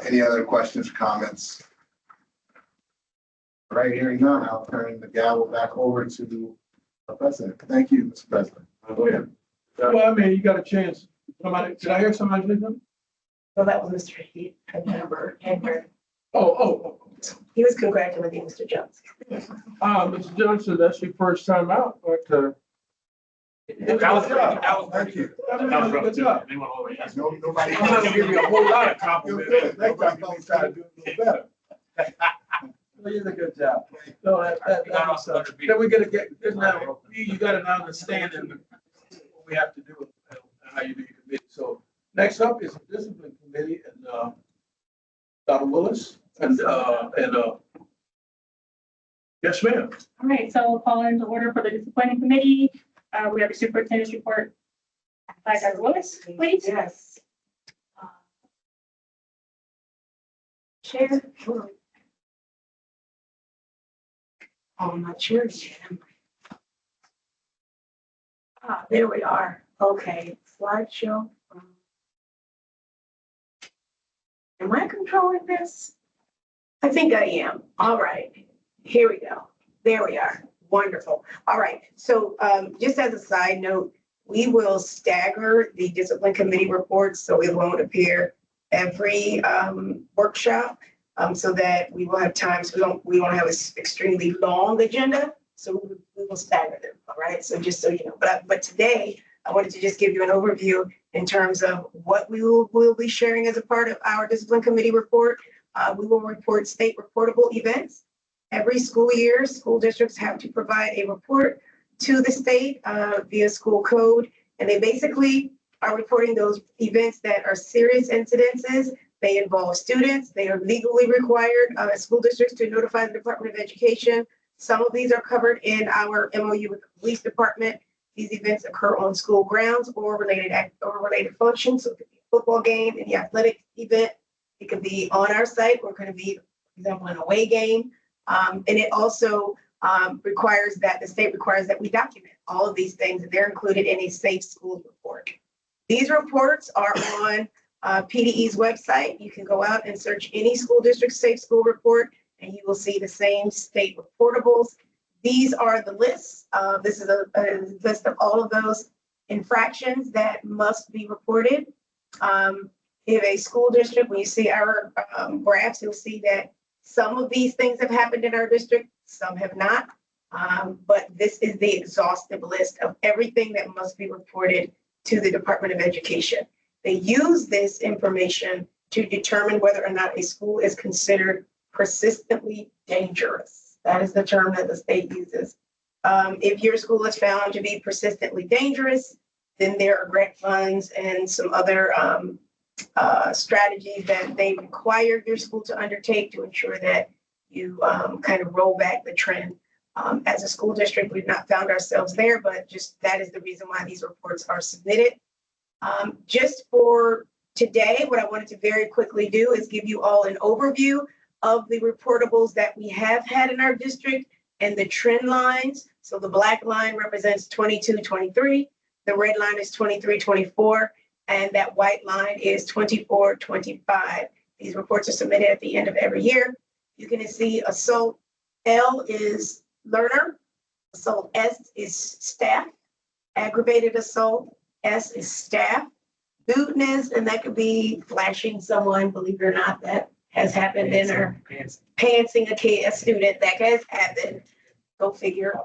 Any other questions or comments? All right, hearing none, I'll turn the gavel back over to the president. Thank you, Mr. President. Go ahead. Well, I mean, you got a chance. Did I hear somebody say something? So that was Mr. Heath, I remember. Oh. He was congratulating Mr. Jones. Mr. Johnson, that's your first time out, but, That was Thank you. good job. Nobody. I'm not gonna give you a whole lot of compliments. You're good. Next time I'll try to do a little better. Well, you did a good job. So then we gotta get, now, you got an understanding of what we have to do and how you do your committee. So next up is the discipline committee and, Dr. Willis and, yes, ma'am. All right, so we'll call into order for the disciplining committee. We have the superintendent's report by Dr. Willis, please. Yes. Chair. Oh, my chair. There we are. Okay, slideshow. Am I controlling this? I think I am. All right, here we go. There we are. Wonderful. All right, so just as a side note, we will stagger the discipline committee reports, so it won't appear every workshop. so that we will have time, so we won't have an extremely long agenda. So we will stagger them, all right? So just so you know, but today I wanted to just give you an overview in terms of what we'll be sharing as a part of our discipline committee report. We will report state reportable events. Every school year, school districts have to provide a report to the state via school code. And they basically are reporting those events that are serious incidences. They involve students. They are legally required as school districts to notify the Department of Education. Some of these are covered in our MOU with the police department. These events occur on school grounds or related functions. So it could be a football game, any athletic event. It could be on our site, or it could be, for example, an away game. And it also requires that the state requires that we document all of these things, and they're included in a safe schools report. These reports are on PDE's website. You can go out and search any school district safe school report, and you will see the same state reportables. These are the lists. This is a list of all of those infractions that must be reported. If a school district, when you see our graphs, you'll see that some of these things have happened in our district, some have not. But this is the exhaustive list of everything that must be reported to the Department of Education. They use this information to determine whether or not a school is considered persistently dangerous. That is the term that the state uses. If your school is found to be persistently dangerous, then there are grant funds and some other strategies that they require your school to undertake to ensure that you kind of roll back the trend. As a school district, we've not found ourselves there, but just that is the reason why these reports are submitted. Just for today, what I wanted to very quickly do is give you all an overview of the reportables that we have had in our district and the trend lines. So the black line represents 22-23, the red line is 23-24, and that white line is 24-25. These reports are submitted at the end of every year. You can see assault L is learner, assault S is staff, aggravated assault S is staff, lewdness, and that could be flashing someone, believe it or not, that has happened in our pantsing a student, that has happened, go figure.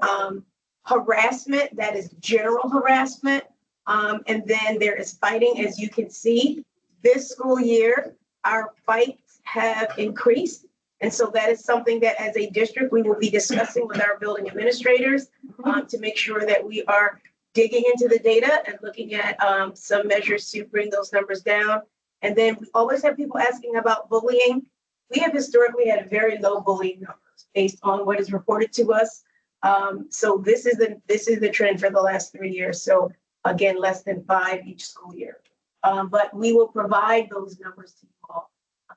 Harassment, that is general harassment. And then there is fighting. As you can see, this school year, our fights have increased. And so that is something that as a district, we will be discussing with our building administrators to make sure that we are digging into the data and looking at some measures to bring those numbers down. And then we always have people asking about bullying. We have historically had very low bullying numbers based on what is reported to us. So this is the trend for the last 3 years. So again, less than 5 each school year. But we will provide those numbers to you all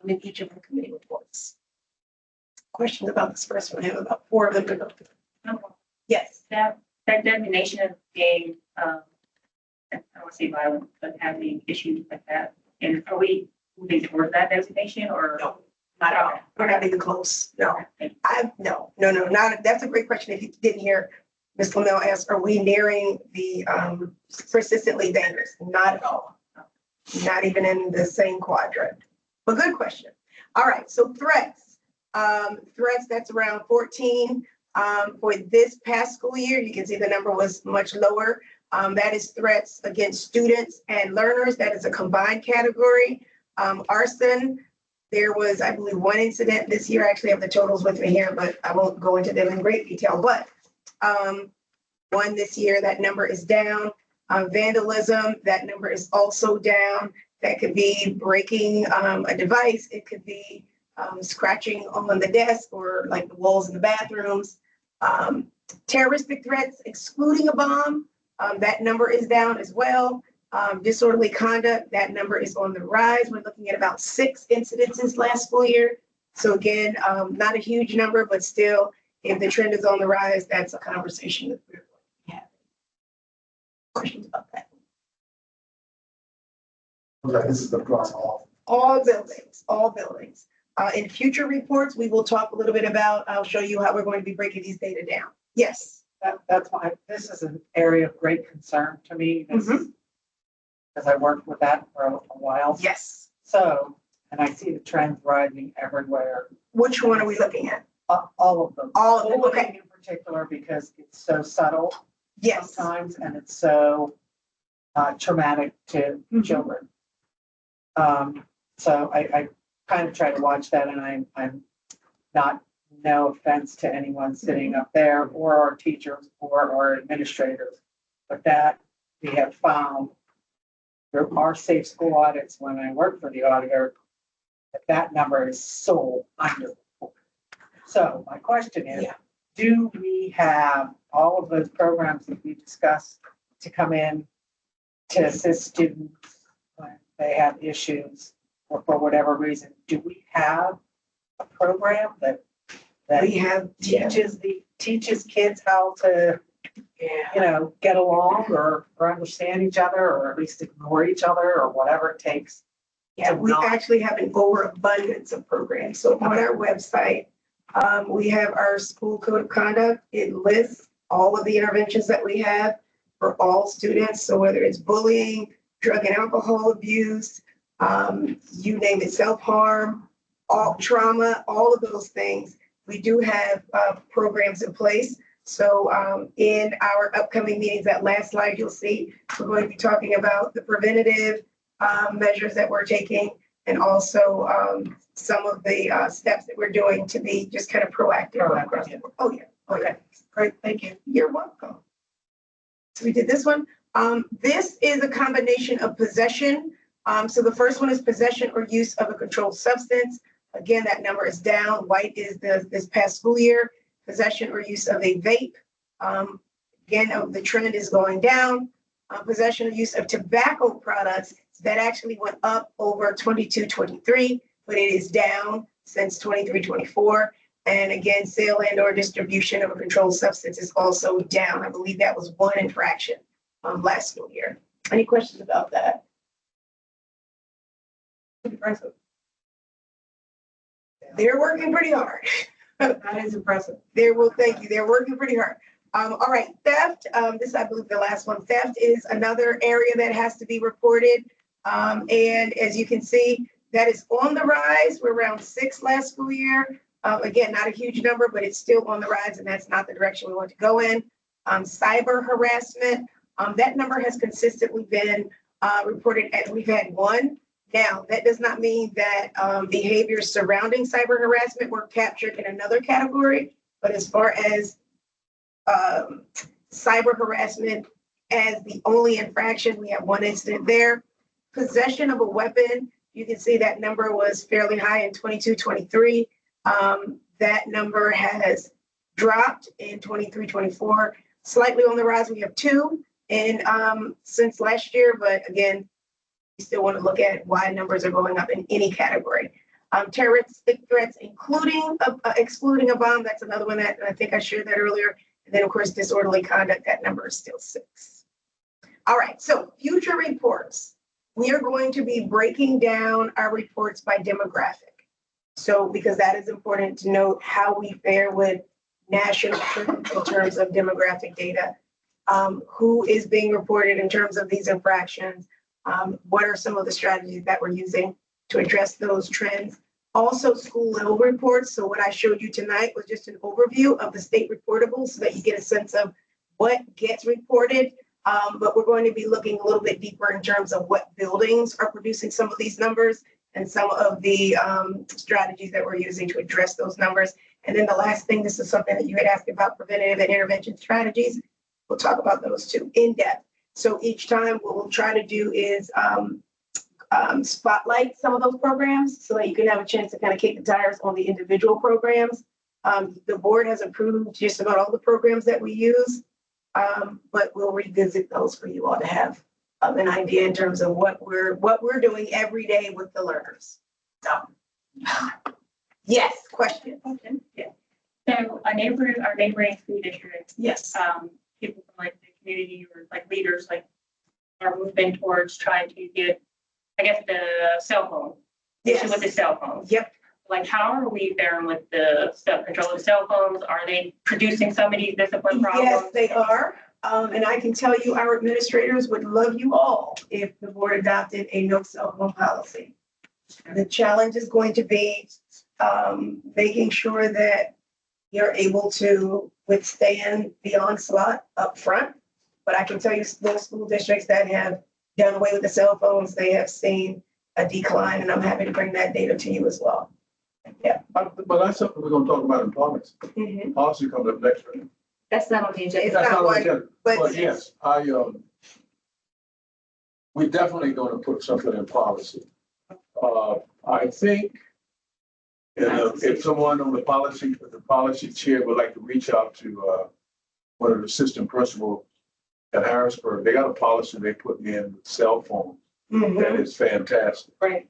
in each of the committee reports. Questions about this first one? I have about 4 of them to go through. Yes. That definition of being, I don't want to say violent, but having issues like that. And are we moving towards that designation or? No, not at all. We're not even close. No, no, not, that's a great question. If you didn't hear, Ms. Lamel asked, are we nearing the persistently dangerous? Not at all. Not even in the same quadrant. But good question. All right, so threats. Threats, that's around 14. For this past school year, you can see the number was much lower. That is threats against students and learners. That is a combined category. Arson, there was, I believe, 1 incident this year. I actually have the totals with me here, but I won't go into them in great detail. But 1 this year, that number is down. Vandalism, that number is also down. That could be breaking a device. It could be scratching on the desk or like the walls in the bathrooms. Terroristic threats, excluding a bomb, that number is down as well. Disorderly conduct, that number is on the rise. We're looking at about 6 incidences last school year. So again, not a huge number, but still, if the trend is on the rise, that's a conversation that we're going to have. Questions about that? Okay, this is across all. All buildings, all buildings. In future reports, we will talk a little bit about, I'll show you how we're going to be breaking these data down. Yes. That's why this is an area of great concern to me. Because I worked with that for a while. Yes. So and I see the trends rising everywhere, Which one are we looking at? all of them. All of them, okay. Bullying in particular, because it's so subtle Yes. sometimes, and it's so traumatic to children. So I kind of try to watch that, and I'm not, no offense to anyone sitting up there or our teachers or our administrators, but that we have found through our safe school audits, when I worked for the auditor, that number is so under. So my question is, Yeah. do we have all of those programs that we discussed to come in to assist students when they have issues or for whatever reason? Do we have a program that We have, teaches kids how to, get along or understand each other, or at least ignore each other, or whatever it takes? yeah, we actually have an overabundance of programs. So on our website, we have our school code of conduct. It lists all of the interventions that we have for all students. So whether it's bullying, drug and alcohol abuse, you name it, self-harm, all trauma, all of those things. We do have programs in place. So in our upcoming meetings, that last slide you'll see, we're going to be talking about the preventative measures that we're taking, and also some of the steps that we're doing to be just kind of proactive. Across the board. Oh, yeah. Okay, great. Thank you. You're welcome. So we did this one. This is a combination of possession. So the first one is possession or use of a controlled substance. Again, that number is down. White is this past school year. Possession or use of a vape. Again, the trend is going down. Possession or use of tobacco products, that actually went up over 22-23, but it is down since 23-24. And again, sale and or distribution of a controlled substance is also down. I believe that was one infraction last school year. Any questions about that? Impressive. They're working pretty hard. That is impressive. Thank you. They're working pretty hard. All right, theft. This is, I believe, the last one. Theft is another area that has to be reported. And as you can see, that is on the rise. We're around 6 last school year. Again, not a huge number, but it's still on the rise, and that's not the direction we want to go in. Cyber harassment, that number has consistently been reported, and we've had one. Now, that does not mean that behaviors surrounding cyber harassment were captured in another category, but as far as cyber harassment as the only infraction, we have one incident there. Possession of a weapon, you can see that number was fairly high in 22-23. That number has dropped in 23-24, slightly on the rise. We have 2 since last year, but again, we still want to look at why numbers are going up in any category. Terroristic threats, excluding a bomb, that's another one that I think I shared that earlier. And then, of course, disorderly conduct, that number is still 6. All right, so future reports. We are going to be breaking down our reports by demographic. So, because that is important to note how we fare with national trends in terms of demographic data. Who is being reported in terms of these infractions? What are some of the strategies that we're using to address those trends? Also, school level reports. So what I showed you tonight was just an overview of the state reportables so that you get a sense of what gets reported. But we're going to be looking a little bit deeper in terms of what buildings are producing some of these numbers and some of the strategies that we're using to address those numbers. And then the last thing, this is something that you had asked about, preventative and intervention strategies. We'll talk about those too in depth. So each time what we'll try to do is spotlight some of those programs so that you can have a chance to kind of kick the tires on the individual programs. The board has approved just about all the programs that we use, but we'll revisit those for you all to have an idea in terms of what we're doing every day with the learners. So, yes, question. Yeah. So our neighboring school districts, Yes. people from like the community or like leaders like are moving towards trying to get, I guess, the cell phone. Yes. With the cell phones. Yep. Like, how are we faring with the control of cell phones? Are they producing some of these discipline problems? Yes, they are. And I can tell you, our administrators would love you all if the board adopted a no cell phone policy. The challenge is going to be making sure that you're able to withstand the onslaught up front. But I can tell you, those school districts that have done away with the cell phones, they have seen a decline, and I'm happy to bring that data to you as well. Yeah. But that's something we're gonna talk about in policy. Policy comes up next, right? That's not on the agenda. It's That's not not on like- the agenda. but- But yes, we're definitely gonna put something in policy. I think, if someone on the policy chair would like to reach out to, one of the assistant principals at Harrisburg, they got a policy they put in with cell phone. That is fantastic. Right,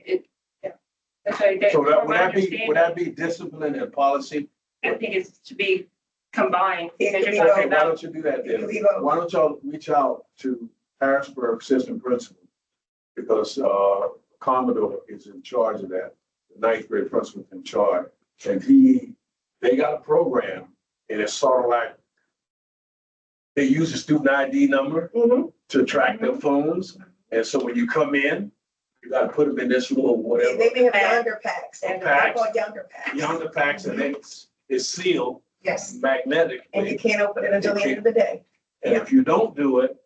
that's right. So From my would that understanding, be discipline and policy? I think it's to be combined. It could because be you're Okay, talking why about- don't you do that It then? could be both. Why don't y'all reach out to Harrisburg Assistant Principal? Because Commodore is in charge of that, the ninth grade principal is in charge. And they got a program, and it's sort of like, they use a student ID number to track their phones. And so when you come in, you gotta put them in this little whatever, They may have younger packs, and they're Packs. called younger packs. yonder packs, and it's sealed Yes, magnetically. and you can't open it until the end of the day. And if you don't do it,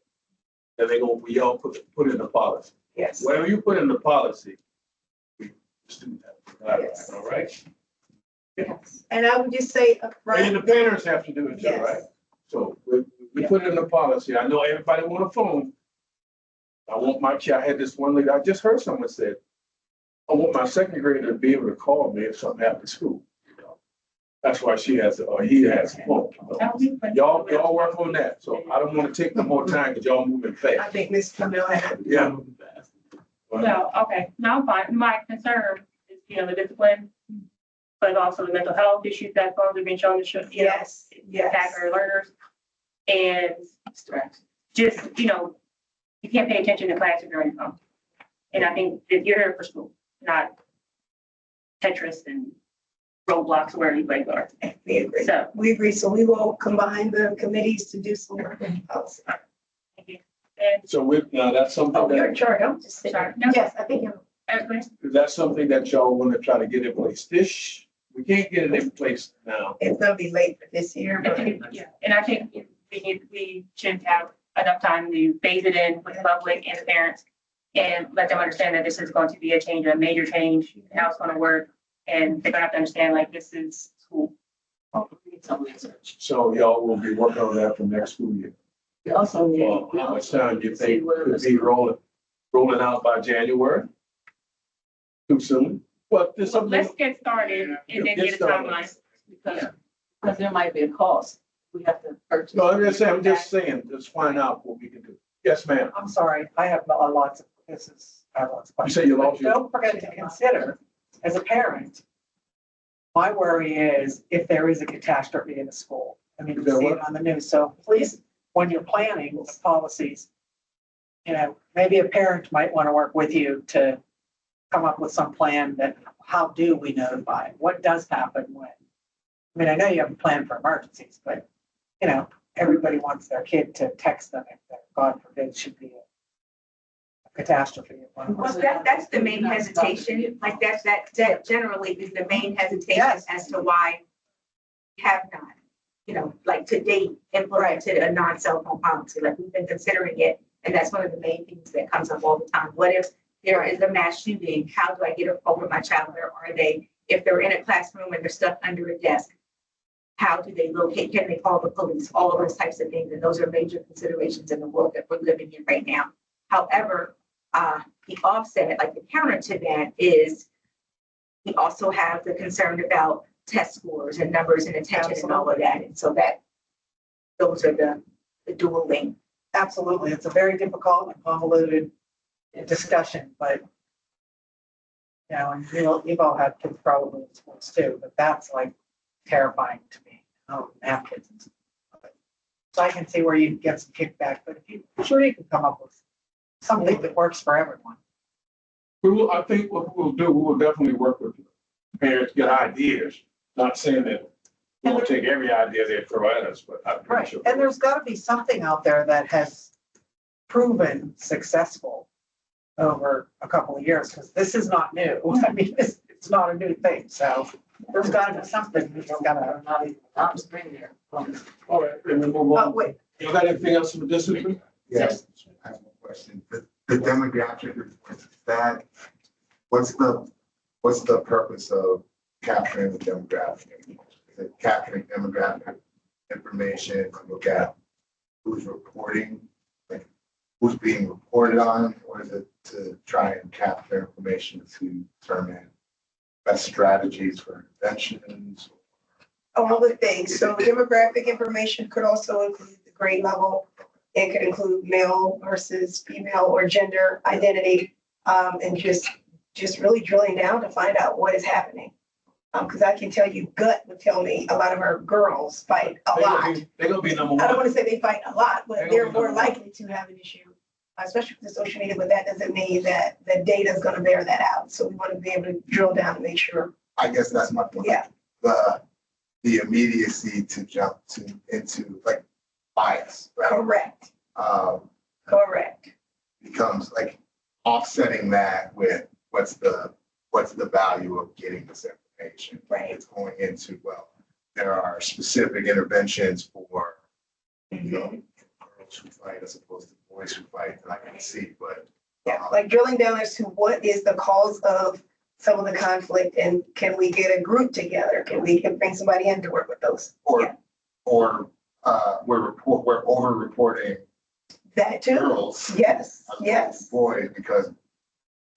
then we all put it in the policy. Yes. Whatever you put in the policy, we just do that. Yes. All right? And I would just say And upfront, the parents have to do it too, Yes. right? So we put it in the policy. I know everybody want a phone. I want my kid, I had this one lady, I just heard someone said, I want my second grader to be able to call me if something happens at school. That's why she has, or he has a phone. Y'all work on that. So I don't want to take no more time because y'all moving I fast. think Ms. Camille had. Yeah. No, okay, no, I'm fine. My concern is, the discipline, but also the mental health issues that phones have been shown to show, Yes, attack yes. our learners. And just, you can't pay attention to class if you're on your phone. And I think that you're here for school, not Tetris and Roblox where anybody goes. We agree. So, We agree. So we will combine the committees to do some work on policy. thank you. And, So now that's something Oh, you're in that, charge. I'm just saying. sorry, no, Yes, I think you're. please. that's something that y'all want to try to get in place. We can't get it in place now. It's gonna be late for this year, but Yeah, and I think we should have enough time to phase it in with the public and the parents and let them understand that this is going to be a change, a major change, how it's gonna work. And they're gonna have to understand, like, this is school. Some research. So y'all will be working on that for next school year. We also need. Well, how much time do you think could be rolling out by January? Too soon? Well, there's something. Let's get started and then get a timeline. Because there might be a cost. We have to purchase. No, I'm just saying, just find out what we can do. Yes, ma'am. I'm sorry, I have lots of, I have lots of You questions. say you lost your, Don't forget to consider, as a parent, my worry is if there is a catastrophe in a school. I mean, Is you there see what? it on the news. So please, when you're planning the policies, maybe a parent might want to work with you to come up with some plan that, how do we notify? What does happen when? I mean, I know you have a plan for emergencies, but, everybody wants their kid to text them if there, God forbid, should be a catastrophe. Well, that's the main hesitation, like that generally is the main hesitation Yes. as to why we have not, like to date, implemented a non-cell phone policy, like we've been considering it. And that's one of the main things that comes up all the time. What if there is a mass shooting? How do I get a hold of my child? Where are they? If they're in a classroom and they're stuck under a desk, how do they locate? Can they call the police? All of those types of things. And those are major considerations in the world that we're living in right now. However, the offset, like the counter to that is we also have the concern about test scores and numbers and attention and all of that. And so those are the dueling. Absolutely. It's a very difficult and convoluted discussion, but and you've all had kids probably in sports too, but that's like terrifying to me. I don't have kids. So I can see where you get some kickback, but you can come up with something that works for everyone. I think what we'll do, we will definitely work with parents, get ideas, not saying that we'll take every idea they throw at us, but I'm pretty sure. And there's got to be something out there that has proven successful over a couple of years, because this is not new. I mean, it's not a new thing, so there's gotta be something, we just gotta. I'm just bringing there. All right, and then move Oh, on. wait, You got anything else from the district? Yes, I have one question. The demographic reports, that, what's the purpose of capturing the demographic? Is it capturing demographic information to look at who's reporting, like who's being reported on, or is it to try and capture information to determine best strategies for interventions? all the things. So demographic information could also include the grade level. It could include male versus female or gender identity, and just really drilling down to find out what is happening. Because I can tell you, gut would tell me a lot of our girls fight a lot. They're gonna be number I don't one. want to say they fight a lot, but They they're don't be more number one. likely to have an issue, especially with the social media, but that doesn't mean that the data is going to bear that out. So we want to be able to drill down and make sure. I guess that's my point. Yeah. The immediacy to jump into like bias, right? Correct, correct. Becomes like offsetting that with what's the value of getting this information? Right. It's going into, well, there are specific interventions for, you know, girls who fight as opposed to boys who fight that I can see, but. Yeah, like drilling down as to what is the cause of some of the conflict, and can we get a group together? Can we bring somebody in to work with those? Yeah. Or we're over reporting That too. girls. Yes, as opposed to yes. Boys, because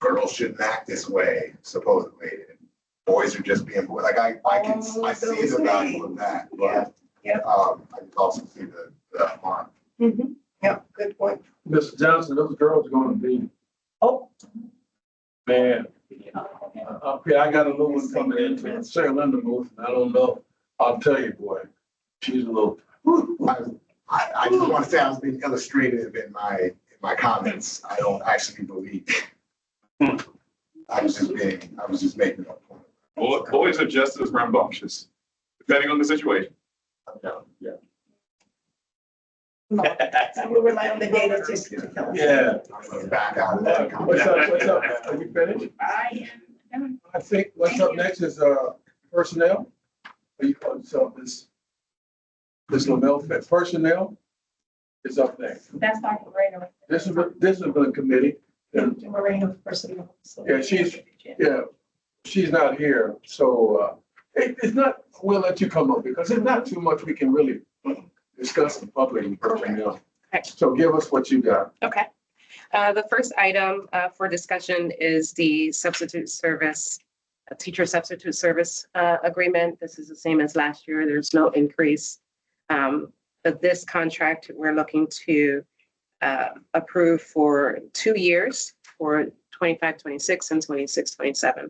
girls shouldn't act this way supposedly. And boys are just being boys. Like I see the value of that, Yeah, but yeah. I can also see the harm. Mm-hmm. Yeah, good point. Mr. Johnson, those girls are gonna be, Oh, man. Up here, I got a little one coming into Sarah Lindenmuth, and I don't know. I'll tell you, boy, she's a little. I just want to say I was being illustrative in my comments. I don't actually believe. I was just making a point. Boys are just as rambunctious, depending on the situation. Yeah. so we rely on the data just to tell us. Yeah. I'm gonna back out of that What's comment. up? Are you finished? I am. I think what's up next is, personnel. Are you calling yourself this Lamel, personnel is up next. That's Dr. Moreno. This is a committee. And, Moreno personnel. So- Yeah, she's not here, so, it's not, we'll let you come up because there's not too much we can really discuss in public and personnel. Okay. So give us what you got. Okay. The first item for discussion is the substitute service, teacher substitute service agreement. This is the same as last year. There's no increase. But this contract, we're looking to approve for 2 years for 25-26 and 26-27.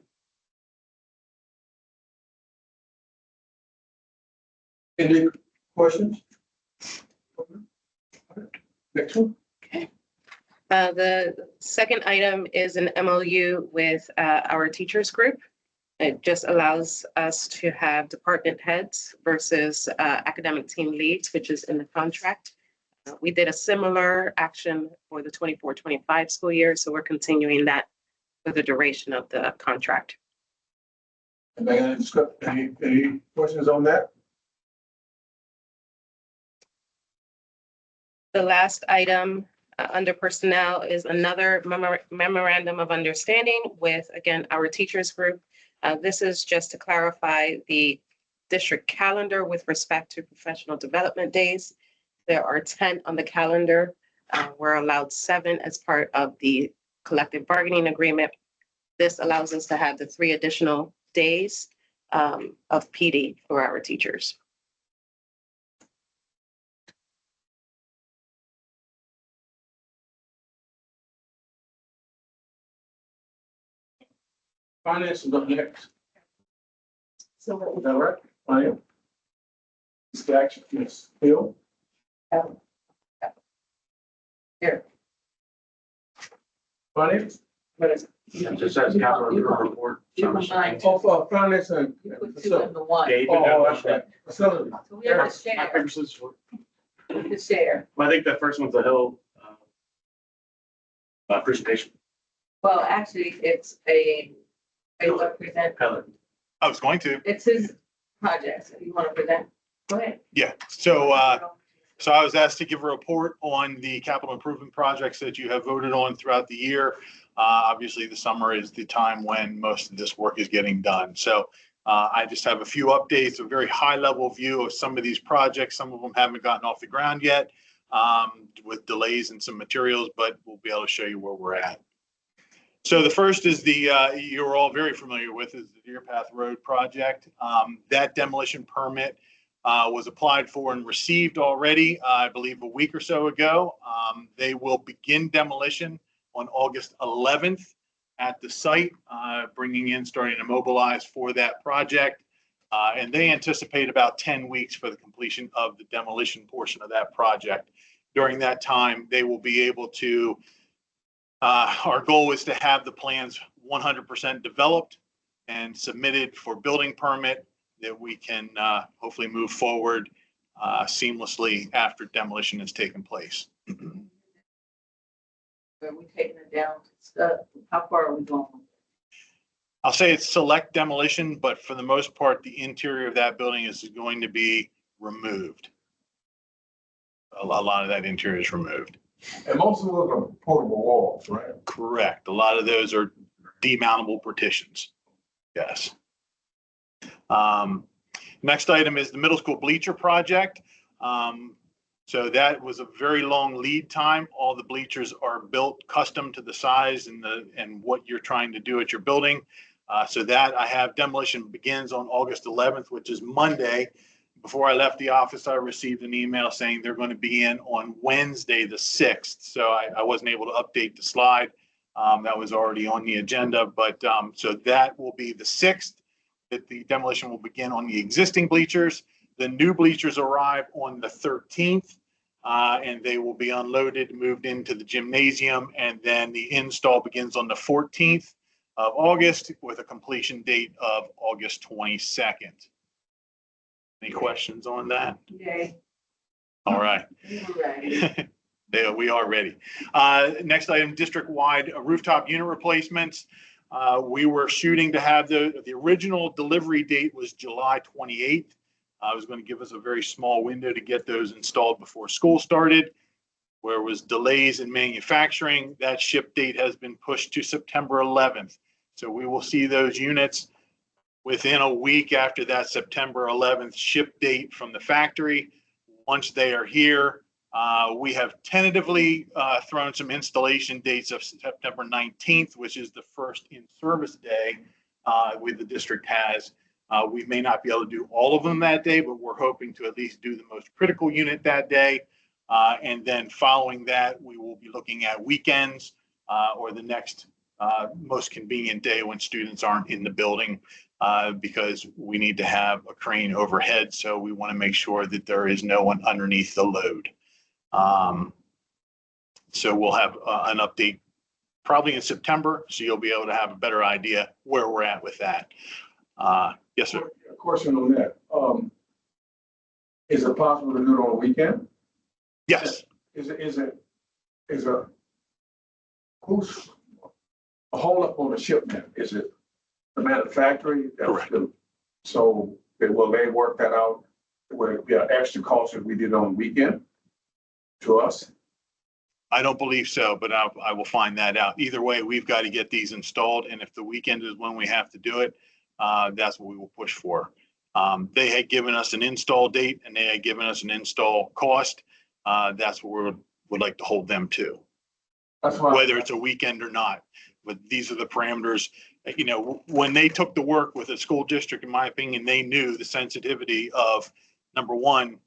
Any questions? Next one. The second item is an MOU with our teachers group. It just allows us to have department heads versus academic team leads, which is in the contract. We did a similar action for the 24-25 school year, so we're continuing that for the duration of the contract. Any questions on that? The last item under personnel is another memorandum of understanding with, again, our teachers group. This is just to clarify the district calendar with respect to professional development days. There are 10 on the calendar. We're allowed 7 as part of the collective bargaining agreement. This allows us to have the 3 additional days of PD for our teachers. Finance is up next. So Is that right? Finance? Mr. Action, yes. Bill? Here. Finance? What is it? It just says capital improvement report. You combined Oh, for finance and. You put 2 into 1. Yeah, you Oh, did that that's one. right. Facility. So we have to Rock, share, paper, scissors. we can share. Well, I think the first one's a Hill presentation. Well, actually, it's a, I want to present, I was going to. it's his project, so you want to present, go ahead. Yeah, so I was asked to give a report on the capital improvement projects that you have voted on throughout the year. Obviously, the summer is the time when most of this work is getting done. So I just have a few updates, a very high level view of some of these projects. Some of them haven't gotten off the ground yet with delays in some materials, but we'll be able to show you where we're at. So the first is the, you're all very familiar with, is the Deer Path Road project. That demolition permit was applied for and received already, I believe a week or so ago. They will begin demolition on August 11th at the site, starting to mobilize for that project. And they anticipate about 10 weeks for the completion of the demolition portion of that project. During that time, they will be able to, our goal is to have the plans 100% developed and submitted for building permit that we can hopefully move forward seamlessly after demolition has taken place. Are we taking it down to stuff? How far are we going? I'll say it's select demolition, but for the most part, the interior of that building is going to be removed. A lot of that interior is removed. And most of those are portable walls, right? Correct. A lot of those are demountable partitions. Yes. Next item is the middle school bleacher project. So that was a very long lead time. All the bleachers are built custom to the size and what you're trying to do at your building. So that I have demolition begins on August 11th, which is Monday. Before I left the office, I received an email saying they're going to be in on Wednesday, the 6th. So I wasn't able to update the slide. That was already on the agenda, but so that will be the 6th that the demolition will begin on the existing bleachers. The new bleachers arrive on the 13th, and they will be unloaded, moved into the gymnasium, and then the install begins on the 14th of August with a completion date of August 22nd. Any questions on that? Yay. All right. Right. Yeah, we are ready. Next item, district-wide rooftop unit replacements. We were shooting to have the original delivery date was July 28th. I was going to give us a very small window to get those installed before school started. Where it was delays in manufacturing, that ship date has been pushed to September 11th. So we will see those units within a week after that September 11th ship date from the factory. Once they are here, we have tentatively thrown some installation dates of September 19th, which is the first in-service day the district has. We may not be able to do all of them that day, but we're hoping to at least do the most critical unit that day. And then following that, we will be looking at weekends or the next most convenient day when students aren't in the building because we need to have a crane overhead. So we want to make sure that there is no one underneath the load. So we'll have an update probably in September. So you'll be able to have a better idea where we're at with that. Yes, sir. A question on that. Is it possible to do it on a weekend? Yes. Is who's a hold up on the shipment? Is it the manufacturer? Correct. So will they work that out? Will it be an extra cost if we did it on the weekend to us? I don't believe so, but I will find that out. Either way, we've got to get these installed. And if the weekend is when we have to do it, that's what we will push for. They had given us an install date and they had given us an install cost. That's what we would like to hold them to. That's why. Whether it's a weekend or not. But these are the parameters. You know, when they took the work with a school district, in my opinion, they knew the sensitivity of, number one,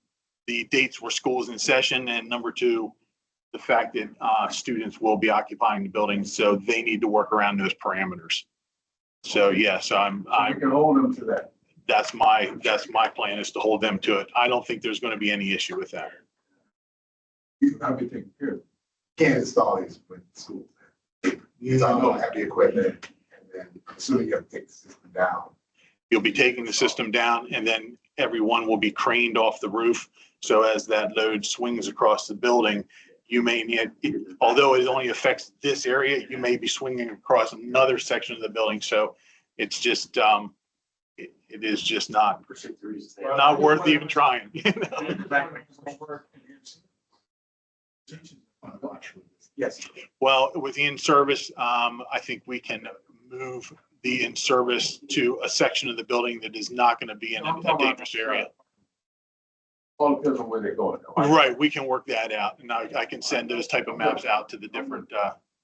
the dates where school's in session, and number two, the fact that students will be occupying the building, so they need to work around those parameters. So yes, We can hold them to that. That's my plan, is to hold them to it. I don't think there's going to be any issue with that. I'll be taking care of it. Can't install these with school. You don't have the equipment, and then assuming you have to take the system down. You'll be taking the system down, and then everyone will be craned off the roof. So as that load swings across the building, you may need, although it only affects this area, you may be swinging across another section of the building. So it's just, it is just not worth even trying. You know? Yes. Well, with the in-service, I think we can move the in-service to a section of the building that is not going to be in a dangerous area. All depends on where they're going. Though. Right, we can work that out, and I can send those type of maps out to the different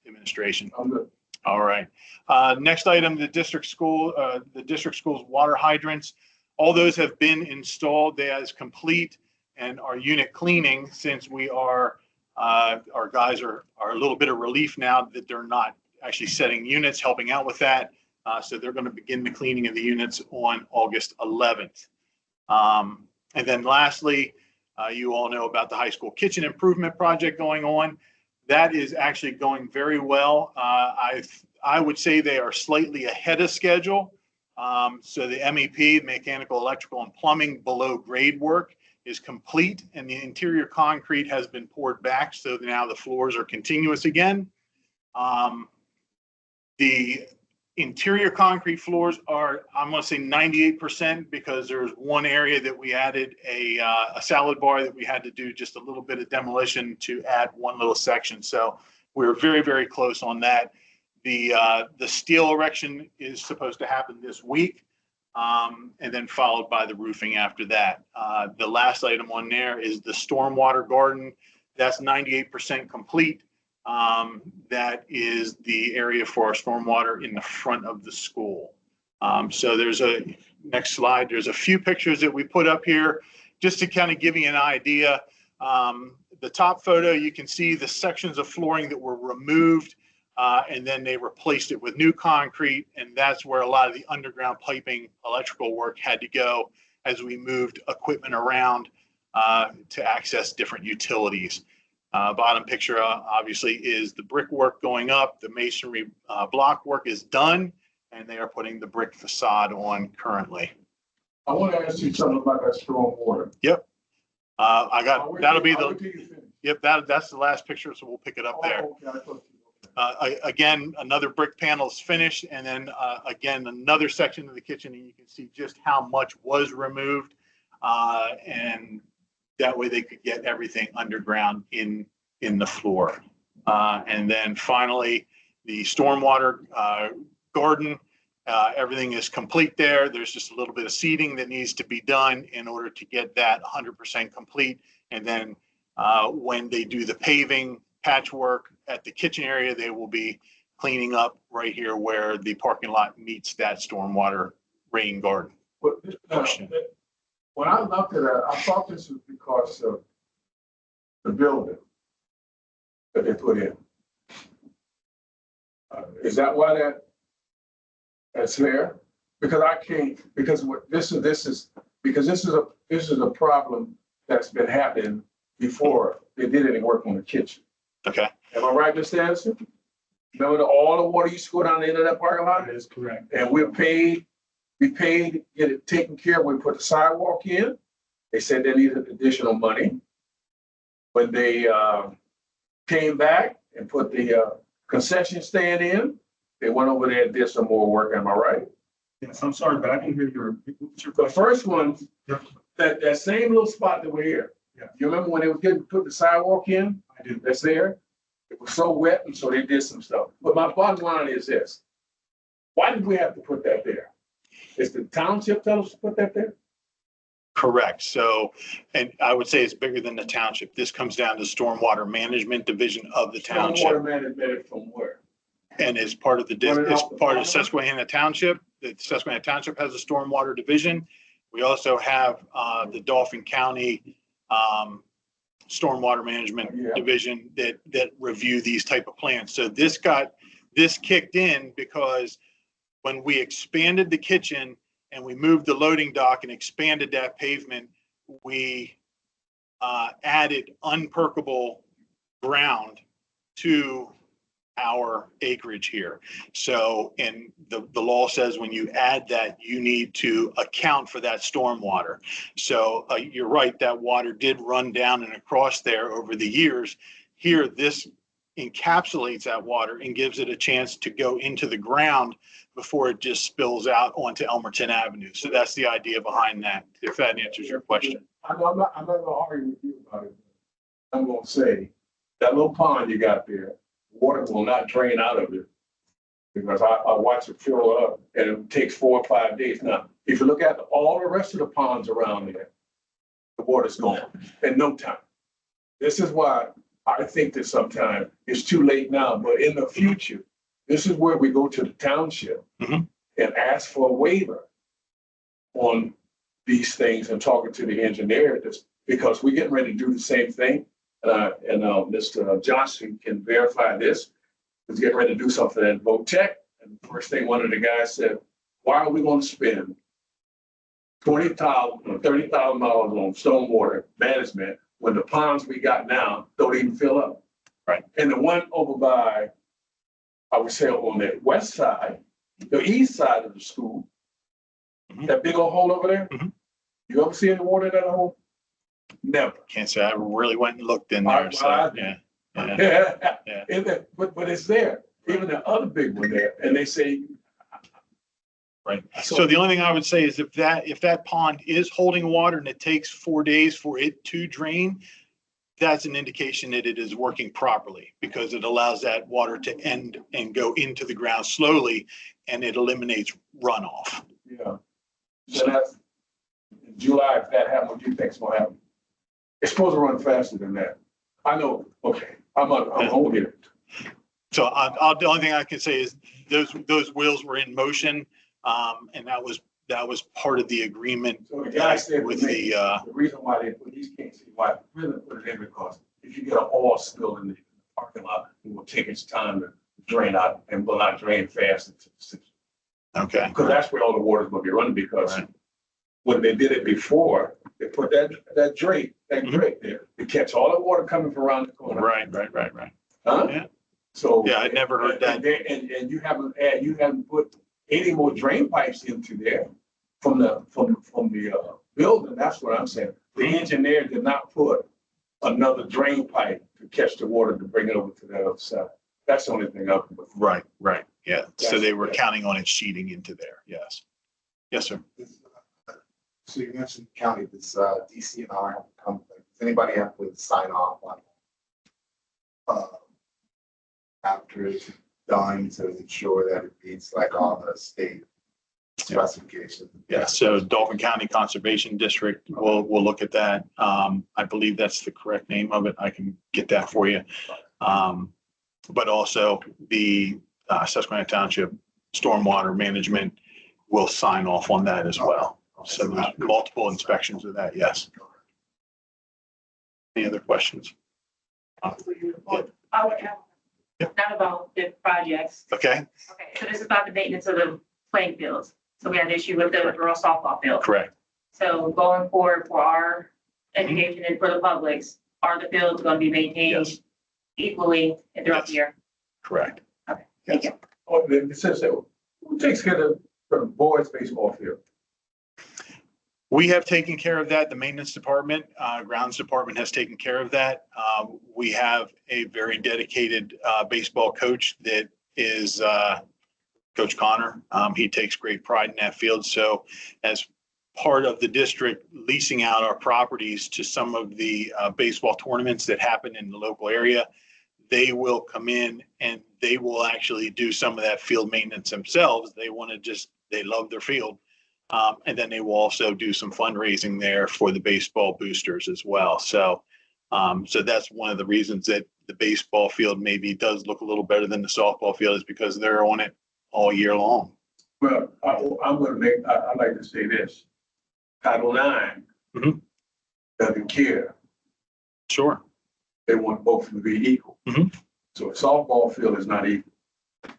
administration. I'm good. All right. Next item, the district school's water hydrants. All those have been installed. They as complete and our unit cleaning, since we are, our guys are a little bit of relief now that they're not actually setting units, helping out with that. So they're going to begin the cleaning of the units on August 11th. And then lastly, you all know about the high school kitchen improvement project going on. That is actually going very well. I would say they are slightly ahead of schedule. So the MEP, mechanical, electrical, and plumbing below grade work is complete, and the interior concrete has been poured back. So now the floors are continuous again. The interior concrete floors are, I'm going to say 98%, because there's one area that we added a salad bar that we had to do just a little bit of demolition to add one little section. So we're very, very close on that. The steel erection is supposed to happen this week, and then followed by the roofing after that. The last item on there is the stormwater garden. That's 98% complete. That is the area for our stormwater in the front of the school. So there's next slide, there's a few pictures that we put up here just to kind of give you an idea. The top photo, you can see the sections of flooring that were removed, and then they replaced it with new concrete. And that's where a lot of the underground piping electrical work had to go as we moved equipment around to access different utilities. Bottom picture, obviously, is the brickwork going up. The masonry block work is done, and they are putting the brick facade on currently. I want to ask you something about that storm water. Yep. That'll be yep, that's the last picture, so we'll pick it up there. Okay. Again, another brick panel is finished, and then again, another section of the kitchen, and you can see just how much was removed. And that way they could get everything underground in the floor. And then finally, the stormwater garden, everything is complete there. There's just a little bit of seeding that needs to be done in order to get that 100% complete. And then when they do the paving patchwork at the kitchen area, they will be cleaning up right here where the parking lot meets that stormwater rain garden. When I looked at it, I thought this was because of the building that they put in. Is that why that's there? Because I can't, because what this is a problem that's been happening before they did any work on the kitchen. Okay. Am I right, Mr. Anderson? Remember all the water used to go down the end of that parking lot? That is correct. And we paid to get it taken care of. We put the sidewalk in. They said they needed additional money. When they came back and put the concession stand in, they went over there and did some more work. Am I right? Yes, I'm sorry, but I didn't hear your The first one, that same little spot that we're here. Yeah. You remember when they were getting put the sidewalk in? I do. That's there. It was so wet, and so they did some stuff. But my bottom line is this: why did we have to put that there? Is the township tell us to put that there? Correct. So, and I would say it's bigger than the township. This comes down to stormwater management division of the township. Stormwater management from where? And as part of it's part of Susquehanna Township. The Susquehanna Township has a stormwater division. We also have the Dauphin County stormwater management division that review these type of plans. So this kicked in because when we expanded the kitchen and we moved the loading dock and expanded that pavement, we added unperkable ground to our acreage here. So, and the law says when you add that, you need to account for that stormwater. So you're right, that water did run down and across there over the years. Here, this encapsulates that water and gives it a chance to go into the ground before it just spills out onto Elmerton Avenue. So that's the idea behind that, if that answers your question. I'm not gonna argue with you about it. I'm gonna say, that little pond you got there, water will not drain out of it. Because I watch it fill up and it takes 4 or 5 days. Now, if you look at all the rest of the ponds around there, the water's gone in no time. This is why I think that sometimes it's too late now, but in the future, this is where we go to the township Mhm. and ask for a waiver on these things and talking to the engineer, just because we're getting ready to do the same thing. And Mr. Johnson can verify this. Was getting ready to do something at VOTEC. And the first thing one of the guys said, why are we going to spend $20,000 or $30,000 on stormwater management when the ponds we got now don't even fill up? Right. And the one over by, I would say on the west side, the east side of the school, Mhm. that big old hole over there, Mhm. you ever see any water in that hole? Never. Can't say I really went and looked in there, so, I- yeah. Yeah. Yeah. But it's there. Even the other big one there, and they say. Right. So the only thing I would say is if that pond is holding water and it takes 4 days for it to drain, that's an indication that it is working properly because it allows that water to end and go into the ground slowly and it eliminates runoff. Yeah. So that's, in July, if that happens, what do you think's gonna happen? It's supposed to run faster than that. I know, okay, I'm gonna get it. So the only thing I can say is those wheels were in motion. And that was part of the agreement So the guy said with with me, the, the reason why they put, you can't see why, really put it in because if you get an oil spill in the parking lot, it will take its time to drain out and will not drain fast into the system. okay. Because that's where all the water's gonna be running because Right. when they did it before, they put that drain there to catch all the water coming from around the corner. Right. Huh? Yeah. So. Yeah, I'd never heard that. And you haven't put any more drain pipes into there from the building. That's what I'm saying. The engineer did not put another drain pipe to catch the water to bring it over to that other side. That's the only thing I can. Right. Yeah. So they were That's- counting on it sheeting into there. Yes. Yes, sir. So you mentioned county, this DCNR have to come, does anybody have to sign off on after it's done to ensure that it meets like all the state specifications? Yeah. So Dauphin County Conservation District, we'll look at that. I believe that's the correct name of it. I can get that for you. But also the Susquehanna Township Stormwater Management will sign off on that as well. So there's multiple inspections of that, yes. Any other questions? I would have, not about the projects. Okay, Okay, so this is about the maintenance of the playing fields. So we had an issue with the girls softball field. correct. So going forward for our education and for the publics, are the fields going to be maintained Yes, equally throughout the year? correct. Okay, thank you. Oh, it says that, who takes care of the boys baseball field? We have taken care of that. The maintenance department, grounds department has taken care of that. We have a very dedicated baseball coach that is Coach Connor. He takes great pride in that field. So as part of the district leasing out our properties to some of the baseball tournaments that happen in the local area, they will come in and they will actually do some of that field maintenance themselves. They love their field. And then they will also do some fundraising there for the baseball boosters as well. So that's one of the reasons that the baseball field maybe does look a little better than the softball field is because they're on it all year long. Well, I'd like to say this. Title IX Mhm. doesn't care. Sure. They want both to be equal. Mhm. So a softball field is not equal.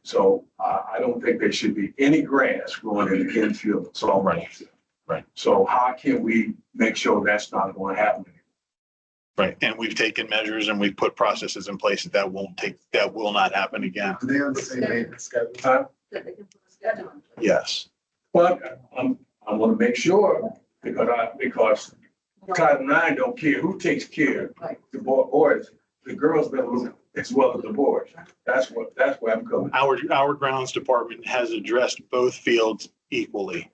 So I don't think there should be any grass growing in the infield of softball Right. field. Right. So how can we make sure that's not going to happen? Right. And we've taken measures and we've put processes in place that will not happen again. Are they on the same maintenance schedule? Huh? That they can put a schedule in place. Yes. But I want to make sure because Title IX don't care who takes care of the boys. the girls better look as well as the boys. That's where I'm going. Our grounds department has addressed both fields equally.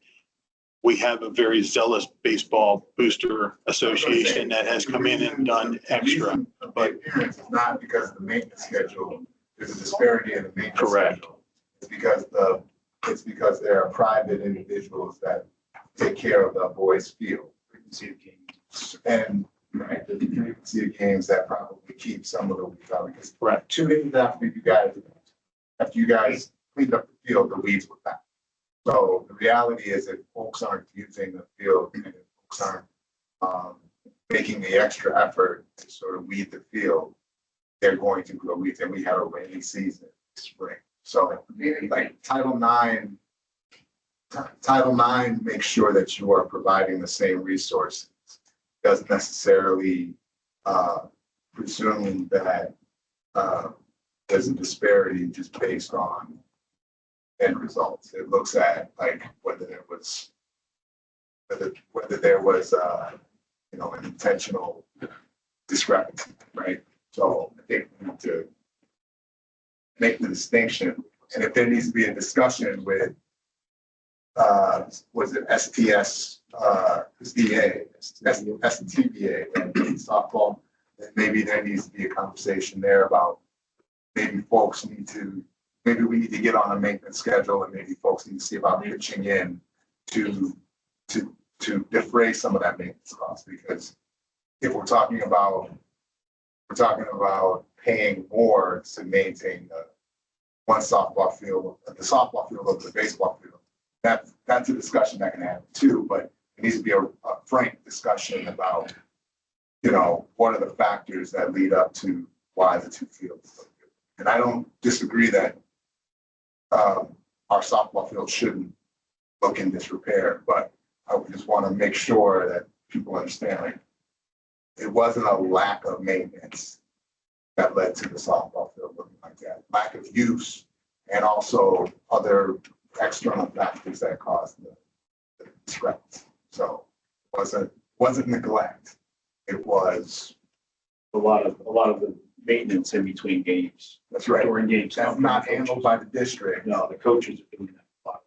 We have a very zealous baseball booster association that has come in and done extra. But appearance is not because of the maintenance schedule, there's a disparity in the maintenance Correct. schedule. It's because there are private individuals that take care of the boys' field. And, right, the frequency of games that probably keep some of the weeds out, because Correct. 2 days after you guys cleaned up the field, the weeds were back. So the reality is that folks aren't using the field and if folks aren't making the extra effort to sort of weed the field, they're going to grow weeds. And we had a rainy season this spring. So like Title IX makes sure that you are providing the same resources. Doesn't necessarily presume that there's a disparity just based on end results. It looks at like whether there was an intentional discrepancy, right? So I think we need to make the distinction, and if there needs to be a discussion with was it STSDA, STBA, and softball, then maybe there needs to be a conversation there about maybe we need to get on a maintenance schedule, and maybe folks need to see about pitching in to defray some of that maintenance cost. Because if we're talking about paying more to maintain one softball field, the softball field over the baseball field, that's a discussion that can happen too. But it needs to be a frank discussion about, what are the factors that lead up to why the two fields. And I don't disagree that our softball field shouldn't look in disrepair, but I would just want to make sure that people understand, like, it wasn't a lack of maintenance that led to the softball field looking like that. Lack of use and also other external factors that caused the discrepancy. So it wasn't neglect. It was A lot of the maintenance in between games. That's right. During games. That's not handled by the district. No, the coaches are doing that a lot.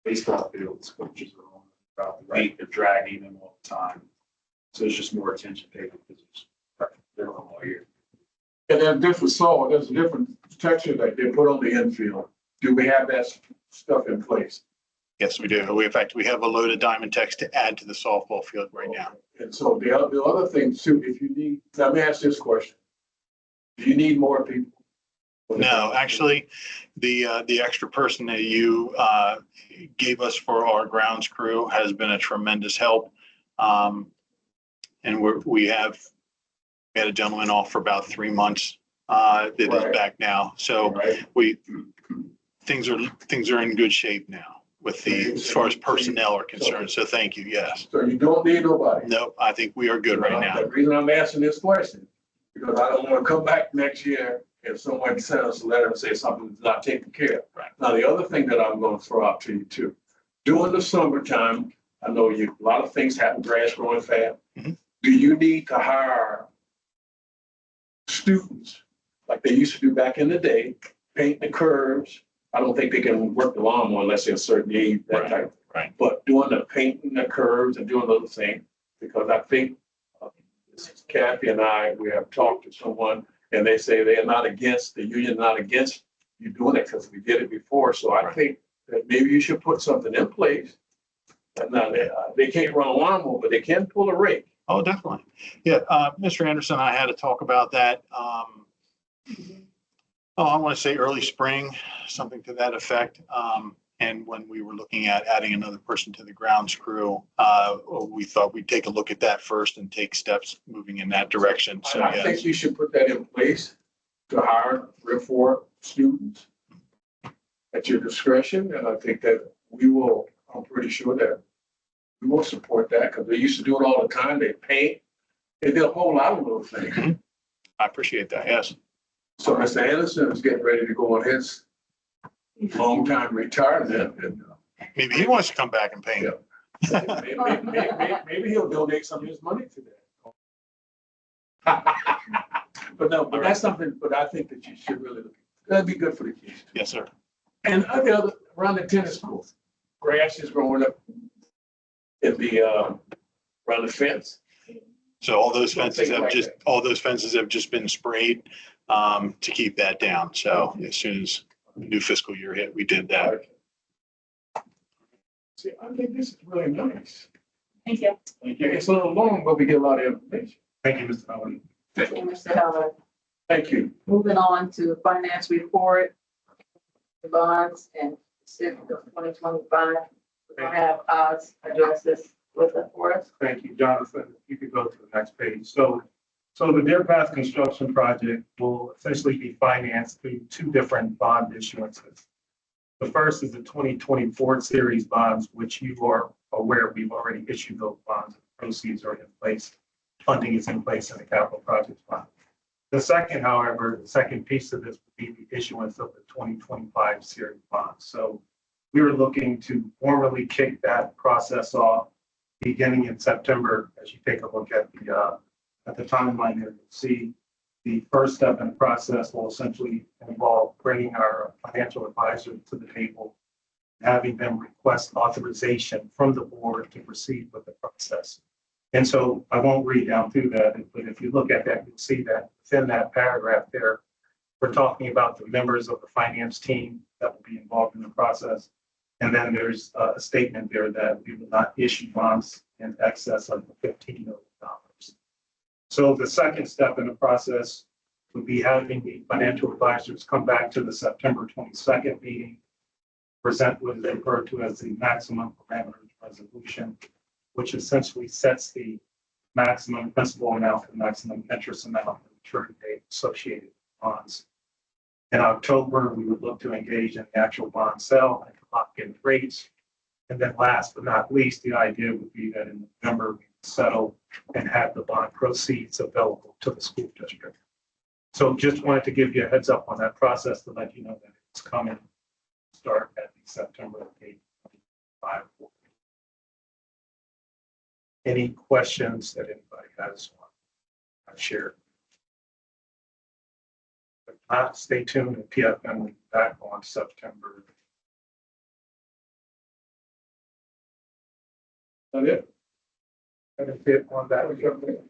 Baseball fields, coaches are on throughout the week, they're dragging them all the time. So there's just more attention paid because they're on all year. And then different soil, there's a different texture that they put on the infield. Do we have that stuff in place? Yes, we do. In fact, we have a loaded Diamond Tex to add to the softball field right now. And so the other thing too, if you need, let me ask this question. Do you need more people? No, actually, the extra person that you gave us for our grounds crew has been a tremendous help. And we had a gentleman off for about 3 months that is back now. So things are in good shape now with as far as personnel are concerned. So thank you. Yes. So you don't need nobody? No, I think we are good right now. The reason I'm asking this question, because I don't want to come back next year if someone sends us a letter and say something's not taken care of. Right. Now, the other thing that I'm going to throw out to you too, during the summertime, I know a lot of things happen, grass growing fast. Mm-hmm. Do you need to hire students like they used to do back in the day, paint the curves? I don't think they can work the lawnmower unless they're a certain age, that type. Right. But doing the painting the curves and doing those things, because I think Kathy and we have talked to someone and they say they are not against, the union not against you doing it because we did it before. So I think that maybe you should put something in place. And now they can't run a lawnmower, but they can pull a rake. Oh, definitely. Yeah. Mr. Anderson, and I had to talk about that. I want to say early spring, something to that effect. And when we were looking at adding another person to the grounds crew, we thought we'd take a look at that first and take steps moving in that direction. So I think you should put that in place to hire 3 or 4 students at your discretion. And I think that I'm pretty sure that we will support that because they used to do it all the time. They paint, they did a whole lot of little things. I appreciate that. Yes. So Mr. Anderson is getting ready to go on his long time retirement. And maybe he wants to come back and paint. maybe he'll donate some of his money to that. But no, but that's something, but I think that you should really look, that'd be good for the kids. Yes, sir. And around the tennis courts, grass is growing up in the, around the fence. So all those fences have Like just, that. all those fences have just been sprayed to keep that down. So as soon as the new fiscal year hit, we did that. See, I think this is really nice. Thank you. It's a little long, but we get a lot of information. Thank you, Mr. Howard. Thank you, Mr. Heller. Thank you. Moving on to finance report, the bonds and specific of 2025. We're gonna have Oz address this with us for us. Thank you, Jonathan. If you could go to the next page. So the Deer Path construction project will essentially be financed through two different bond issuances. The first is the 2024 series bonds, which you are aware we've already issued those bonds. Proceeds are in place. Funding is in place in the capital projects fund. The second, however, the second piece of this would be the issuance of the 2025 series bonds. So we were looking to formally kick that process off beginning in September. As you take a look at the timeline here, you'll see the first step in the process will essentially involve bringing our financial advisor to the table, having them request authorization from the board to proceed with the process. And so I won't read down through that, but if you look at that, you'll see that within that paragraph there, we're talking about the members of the finance team that will be involved in the process. And then there's a statement there that we will not issue bonds in excess of $15 million. So the second step in the process would be having the financial advisors come back to the September 22nd meeting, present what is referred to as the maximum parameters resolution, which essentially sets the maximum principal amount and maximum interest amount and maturity date associated with bonds. In October, we would look to engage in the actual bond sale and lock in rates. And then last but not least, the idea would be that in November, we settle and have the bond proceeds available to the school district. So just wanted to give you a heads up on that process to let you know that it's coming. Start at the September 8th, 2025. Any questions that anybody has on share? If not, stay tuned and PFM will be back on September. Is that it? I didn't see it on that.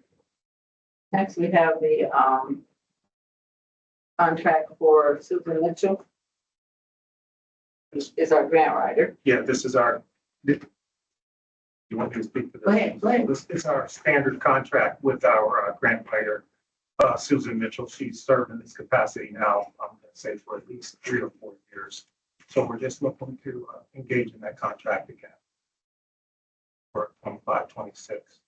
Next, we have the contract for Susan Mitchell. This is our grant writer. Yeah, this is our. You want me to speak to this? Go ahead. This is our standard contract with our grant writer, Susan Mitchell. She's served in this capacity now, I'm going to say for at least 3 or 4 years. So we're just looking to engage in that contract again for 25, 26.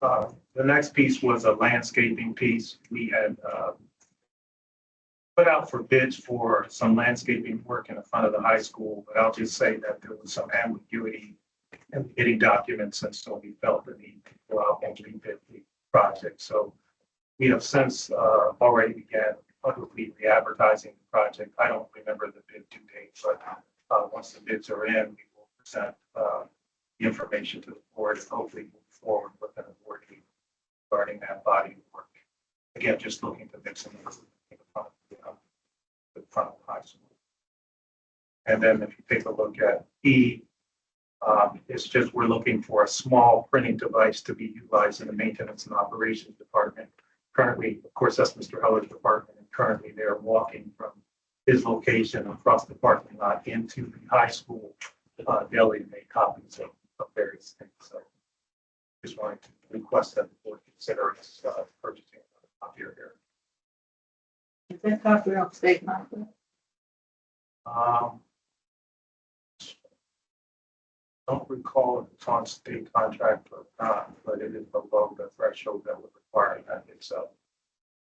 The next piece was a landscaping piece. We had put out for bids for some landscaping work in the front of the high school, but I'll just say that there was some ambiguity in getting documents, and so we felt the need to go out and rebid the project. So we have since already began publicly re-advertising the project. I don't remember the bid due date, but once the bids are in, we will present the information to the board and hopefully move forward with an award regarding that body of work. Again, just looking to mix in the front of the high school. And then if you take a look at E, it's just we're looking for a small printing device to be utilized in the maintenance and operations department. Currently, of course, that's Mr. Heller's department, and currently they're walking from his location across the parking lot into the high school daily to make copies of various things. So just wanted to request that the board consider us purchasing a copier here. Is that copy on state contract? Don't recall if it's on state contract or not, but it is below the threshold that would require that it's a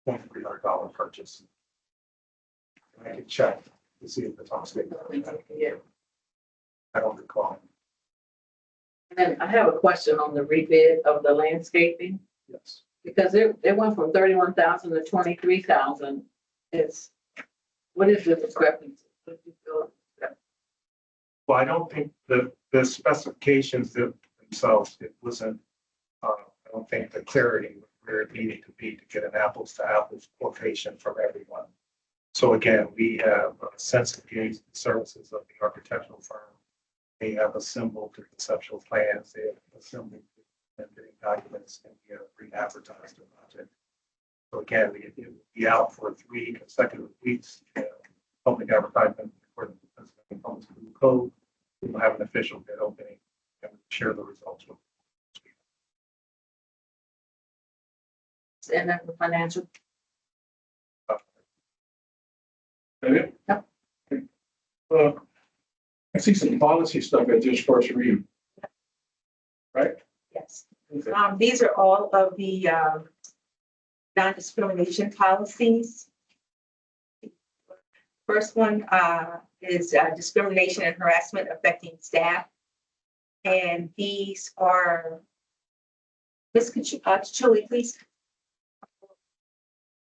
$2,300 purchase. I can check to see if it's on state contract. Yeah. I don't recall. And I have a question on the rebid of the landscaping, Yes. because it went from 31,000 to 23,000. What is the discrepancy? What do you feel? Well, I don't think the specifications themselves, it wasn't, I don't think the clarity where it needed to be to get an apples to apples quotation from everyone. So again, we have census engaged services of the architectural firm. They have assembled the conceptual plans, they have assembled and bidding documents, and we have re-advertised the project. So again, it will be out for 3 consecutive weeks. Public advertisement according to the Pennsylvania Public School Code. We will have an official bid opening and share the results with. And then the financial. Maybe? Yep. I see some policy stuff at just first read. Right? Yes. These are all of the non-discrimination policies. First one is discrimination and harassment affecting staff. And these are, Ms. Chuli, please.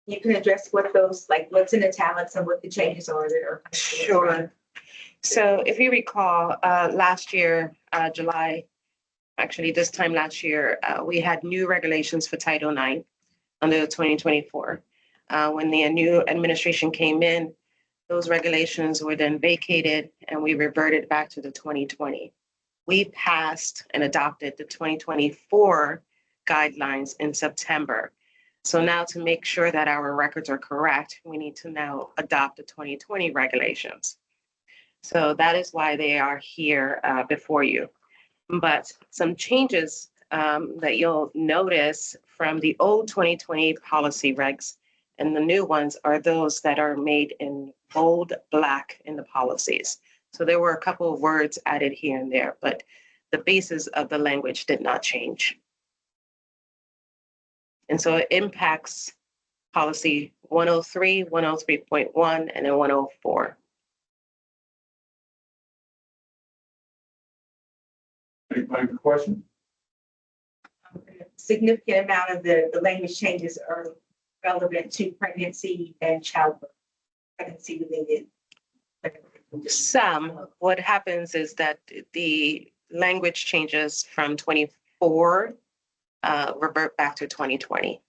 You can address what those, like what's in italics and what the changes are that are. Sure. So if you recall, last year, July, actually this time last year, we had new regulations for Title IX under the 2024. When the new administration came in, those regulations were then vacated and we reverted back to the 2020. We passed and adopted the 2024 guidelines in September. So now to make sure that our records are correct, we need to now adopt the 2020 regulations. So that is why they are here before you. But some changes that you'll notice from the old 2020 policy regs and the new ones are those that are made in bold black in the policies. So there were a couple of words added here and there, but the basis of the language did not change. And so it impacts policy 103, 103.1, and then 104. Anybody have a question? Significant amount of the language changes are relevant to pregnancy and childbirth, pregnancy related. Some, what happens is that the language changes from 24 revert back to 2020.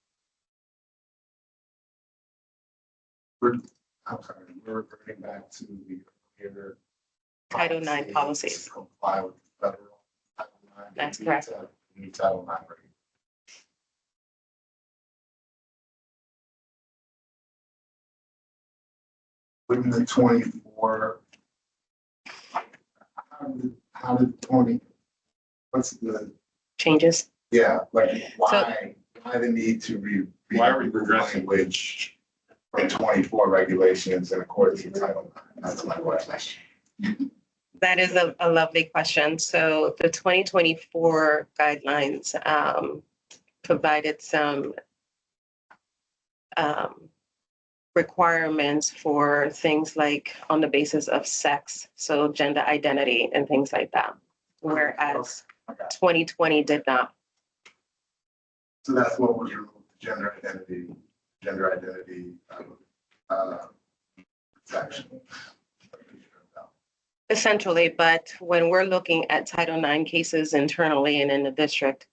I'm sorry, we're reverting back to the earlier Title IX policies. to comply with federal Title IX. That's correct. New Title IX. Right? Within the 24, how did 20, what's the Changes. Yeah, like why the need to Why are we progressing? language from 24 regulations in accordance with Title IX? That's my question. That is a lovely question. So the 2024 guidelines provided some requirements for things like on the basis of sex, so gender identity and things like that, whereas 2020 did not. So that's what was removed, gender identity section. Essentially, but when we're looking at Title IX cases internally and in the district,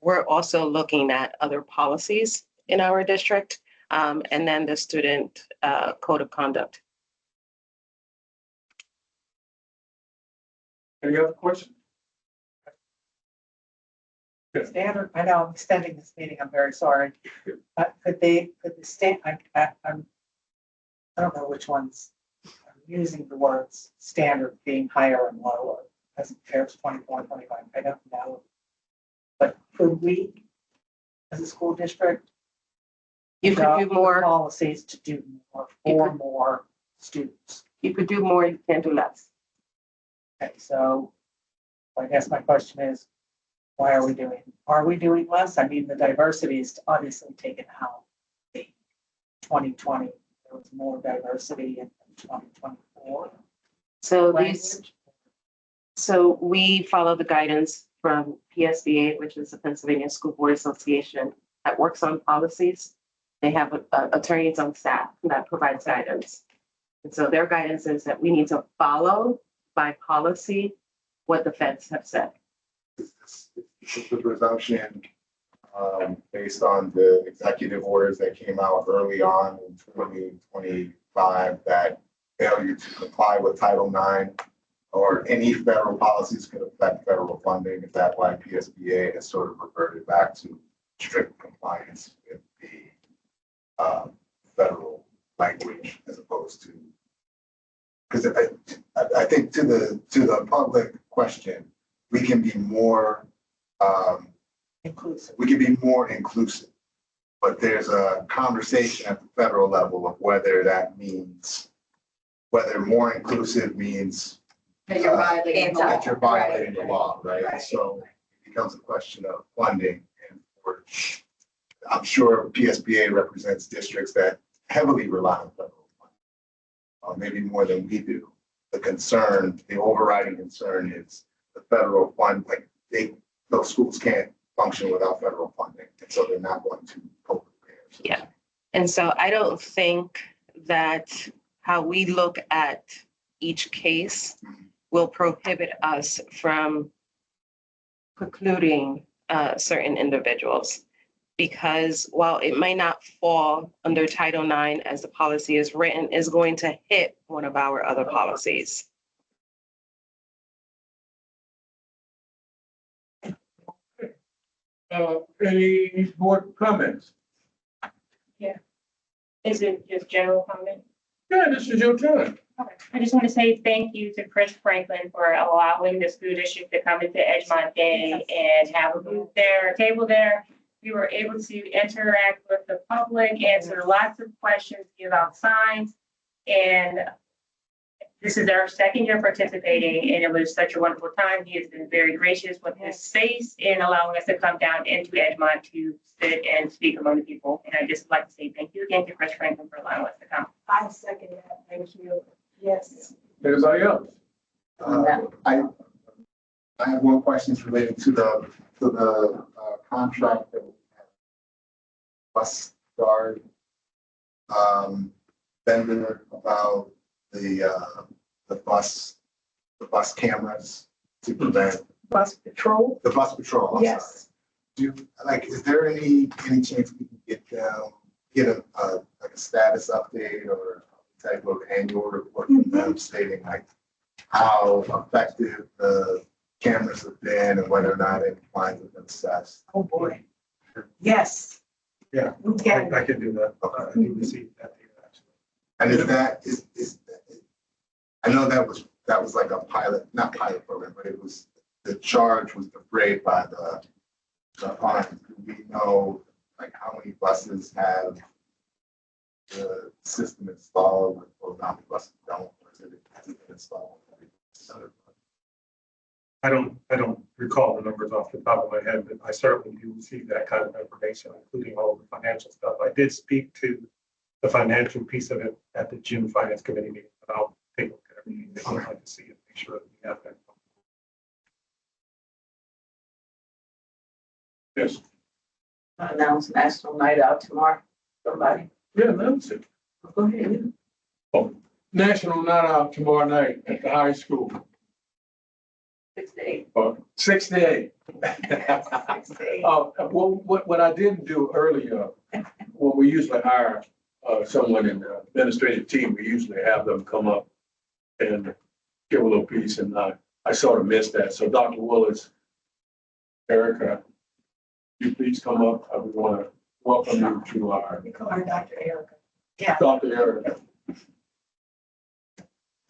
we're also looking at other policies in our district, and then the student code of conduct. Any other questions? Standard, I know I'm extending this meeting, I'm very sorry. Could the state, I don't know which ones, I'm using the words standard being higher and lower as compared to 24, 25, I don't know. But could we, as a school district, You could do adopt more, policies to do more for more students? you could do more, you can't do less. Okay, so I guess my question is, why are we doing less? I mean, the diversity is obviously taken out. The 2020, there was more diversity in 2024. So we follow the guidance from PSBA, which is the Pennsylvania School Board Association that works on policies. They have attorneys on staff that provides guidance. And so their guidance is that we need to follow by policy what the feds have said. It's the presumption based on the executive orders that came out early on in 2025, that failure to comply with Title IX or any federal policies could affect federal funding. Is that why PSBA has sort of reverted back to strict compliance with the federal language as opposed to, because I think to the public question, we can be more Inclusive. we can be more inclusive. But there's a conversation at the federal level of whether that means, whether more inclusive means That you're violating the law. that you're violating the law, right? So it becomes a question of funding. And I'm sure PSBA represents districts that heavily rely on federal funding, maybe more than we do. The overriding concern is the federal fund, like those schools can't function without federal funding. And so they're not going to cope with it. Yeah. And so I don't think that how we look at each case will prohibit us from precluding certain individuals. Because while it may not fall under Title IX as the policy is written, is going to hit one of our other policies. Any board comments? Is it just general comment? Yeah, this is your turn. Okay. I just want to say thank you to Chris Franklin for allowing the school district to come into Edgemont Day and have a booth there, a table there. We were able to interact with the public, answer lots of questions, give out signs. And this is our second year participating, and it was such a wonderful time. He has been very gracious with his space in allowing us to come down into Edgemont to sit and speak among the people. And I just like to say thank you again to Chris Franklin for allowing us to come. I second that. Thank you. Yes. Anybody else? I have one question related to the contract that we have. Bus guard vendor about the bus cameras to prevent Bus patrol? the bus patrol. I'm sorry. Yes. Is there any chance we can get like a status update or type of annual report from them stating like how effective the cameras have been and whether or not any fines have been assessed? Oh, boy. Yes. Yeah, We can. I can do that. I need to see that data actually. And is I know that was like a not pilot program, but the charge was defrayed by the fine. Do we know like how many buses have the system installed or how many buses don't, or is it installed? I don't recall the numbers off the top of my head, but I certainly do receive that kind of information, including all of the financial stuff. I did speak to the financial piece of it at the June Finance Committee meeting, but I'll take a look at everything. I'd like to see it, make sure that we have that. Yes. Announce National Night Out tomorrow. Somebody. Yeah, that's it. Go ahead. National Night Out tomorrow night at the high school. 6 to 8. 6 to 8. Well, what I didn't do earlier, when we usually hire someone in the administrative team, we usually have them come up and give a little piece, and I sort of missed that. So Dr. Willis, Erica, you please come up. We want to welcome you to our We call her Dr. Erica. Yeah, Dr. Erica.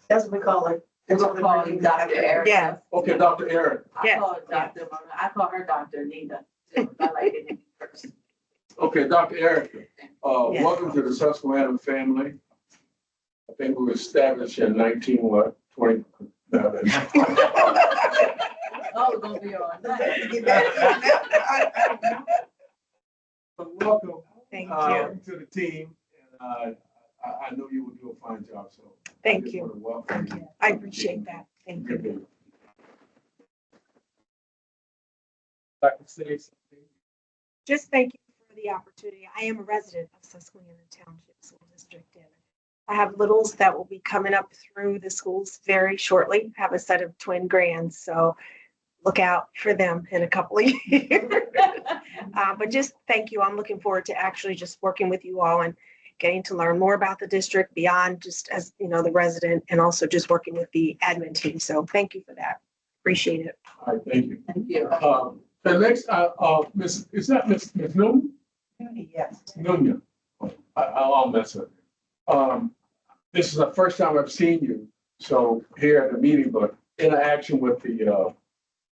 that's what we call her. We'll call you Dr. Eric. Yeah. Okay, Dr. Erica. I call her Dr. Mona. I call her Dr. Nita. I like it first. Okay, Dr. Erica, Yes. welcome to the Susquehanna family. I think we were established in 1920. Oh, we're gonna be on that. Welcome Thank you. to the team, and I know you will do a fine job, so. Thank I just you. wanna welcome you. I appreciate that. Thank you. Like to say something? Just thank you for the opportunity. I am a resident of Susquehanna Township School District, and I have littles that will be coming up through the schools very shortly. I have a set of twin grands, so look out for them in a couple of years. But just thank you. I'm looking forward to actually just working with you all and getting to learn more about the district beyond just as, you know, the resident, and also just working with the admin team. So thank you for that. Appreciate it. All right, thank you. Thank you. The next, Miss, is that Miss Newman? Yes. Nunez. I'll mess up. This is the first time I've seen you, so here at the meeting, but interaction with the,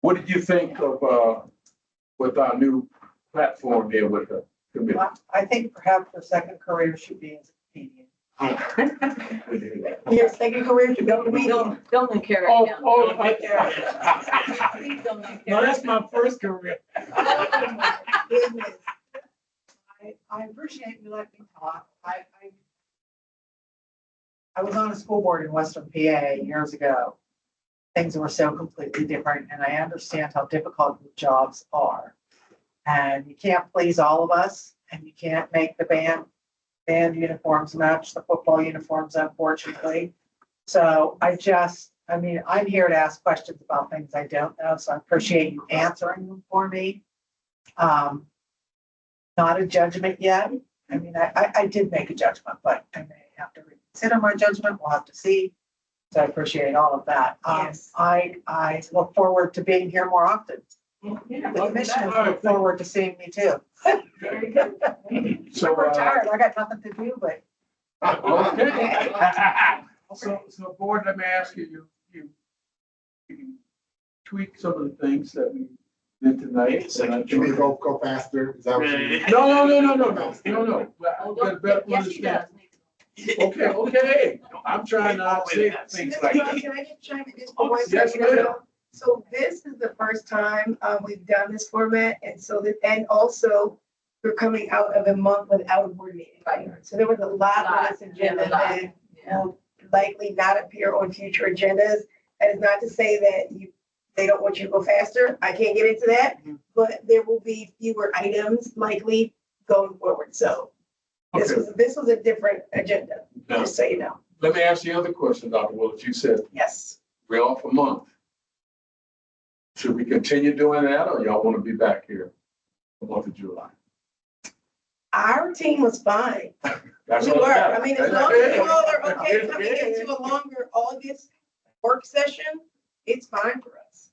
what did you think of, with our new platform here with the committee? I think perhaps her second career should be as a comedian. Your second career to go to meeting. Don't encourage Oh, them. oh, Please don't encourage. no, that's my first career. Goodness. I appreciate you letting me talk. I was on a school board in Western PA years ago. Things were so completely different, and I understand how difficult the jobs are. And you can't please all of us, and you can't make the band uniforms match the football uniforms, unfortunately. So I mean, I'm here to ask questions about things I don't know, so I appreciate you answering them for me. Not a judgment yet. I mean, I did make a judgment, but I may have to reconsider my judgment. We'll have to see. So I appreciate all of that. Yes. I look forward to being here more often. Yeah. The commissioners look forward to seeing me too. Very good. So, I'm retired. I got nothing to do, but okay. So board, let me ask you, you can tweak some of the things that we did tonight. And I Can we think- go faster? Is that what you mean? No. Oh, But better yes, he does. understand. Okay. I'm trying not to say things like that. Can I just chime in just for one Yes, second? ma'am. So this is the first time we've done this format, and so that, and also we're coming out of a month without a board meeting. Right. So there was a lot on this agenda that will likely not appear on future agendas. That is not to say that they don't want you to go faster. I can't get into that, but there will be fewer items likely going forward. So this was a different agenda, just so you know. Let me ask you another question, Dr. Willis. You said Yes. we're off a month. Should we continue doing that, or y'all want to be back here the month of July? Our team was fine. That's We all were. that I mean, as long as you all are okay coming into a longer August work session, it's fine for us.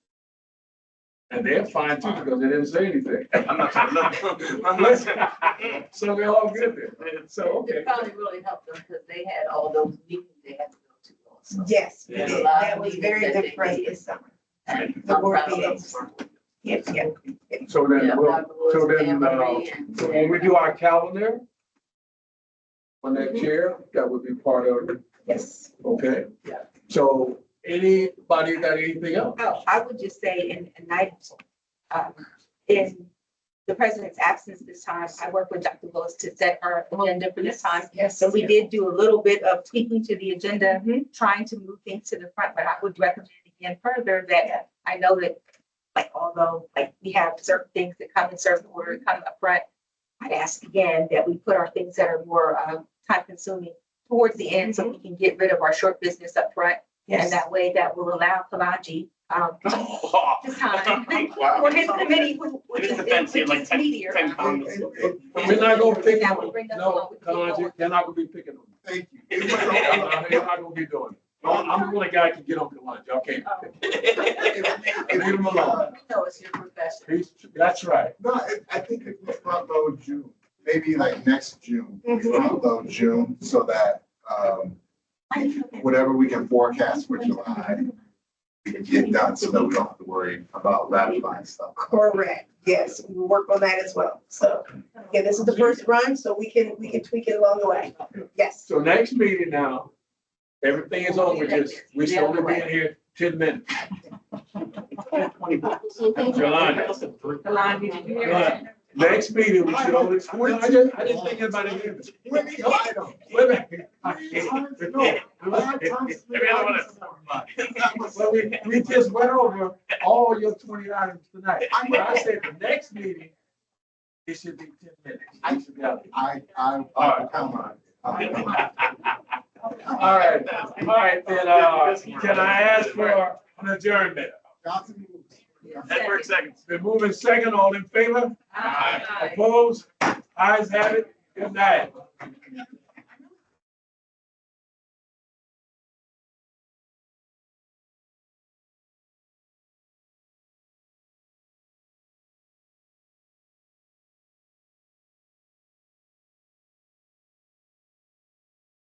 And they're fine too, because they didn't say anything. I'm not trying to. So we're all good there. So, okay. It probably really helped them because they had all those meetings they had to go to also. Yes, we Yeah. did. That was very good for us this summer. The board meetings. Yes, yeah. So then, Yeah, Dr. Lewis, so then, Anne Marie, and- so when we do our calendar on that chair, that would be part of it, Yes. okay? Yeah. So anybody got anything else? Oh, I would just say in the president's absence this time, I worked with Dr. Willis to set our agenda for this time. Yes. So we did do a little bit of tweaking to the agenda, trying to move things to the front, but I would recommend again further that I know that, like, although like we have certain things that come in certain order, come up front, I'd ask again that we put our things that are more time consuming towards the end so we can get rid of our short business up front. Yes. And that way that will allow Kalaji his time for his committee, which is meteor. We're not gonna pick That on will bring you. us No, along with the Kalaji, people. they're not gonna be picking on you. Thank you. They're not gonna be doing it. I'm the only guy who can get on Kalaji, okay? Leave him alone. No, it's your profession. That's right. No, I think if we front load June, maybe like next June, front load June, so that, whatever we can forecast for July, we can get done so that we don't have to worry about ratifying stuff. Correct. Yes, we will work on that as well. So, yeah, this is the first run, so we can tweak it along the way. Yes. So next meeting now, everything is over, we should only be in here 10 minutes. Jolanda. Did you hear that? Next meeting, we should only, I didn't think about it. Either. When the item. Wait a minute. Well, we just went over all your 20 items tonight. But I said the next meeting, it should be 10 minutes. We should be out. I'll come on. All right, then, can I ask for an adjournment? Johnson moves. Edward seconds. Been moving second, all in favor? Aye. Opposed? Ayes have it. Good night.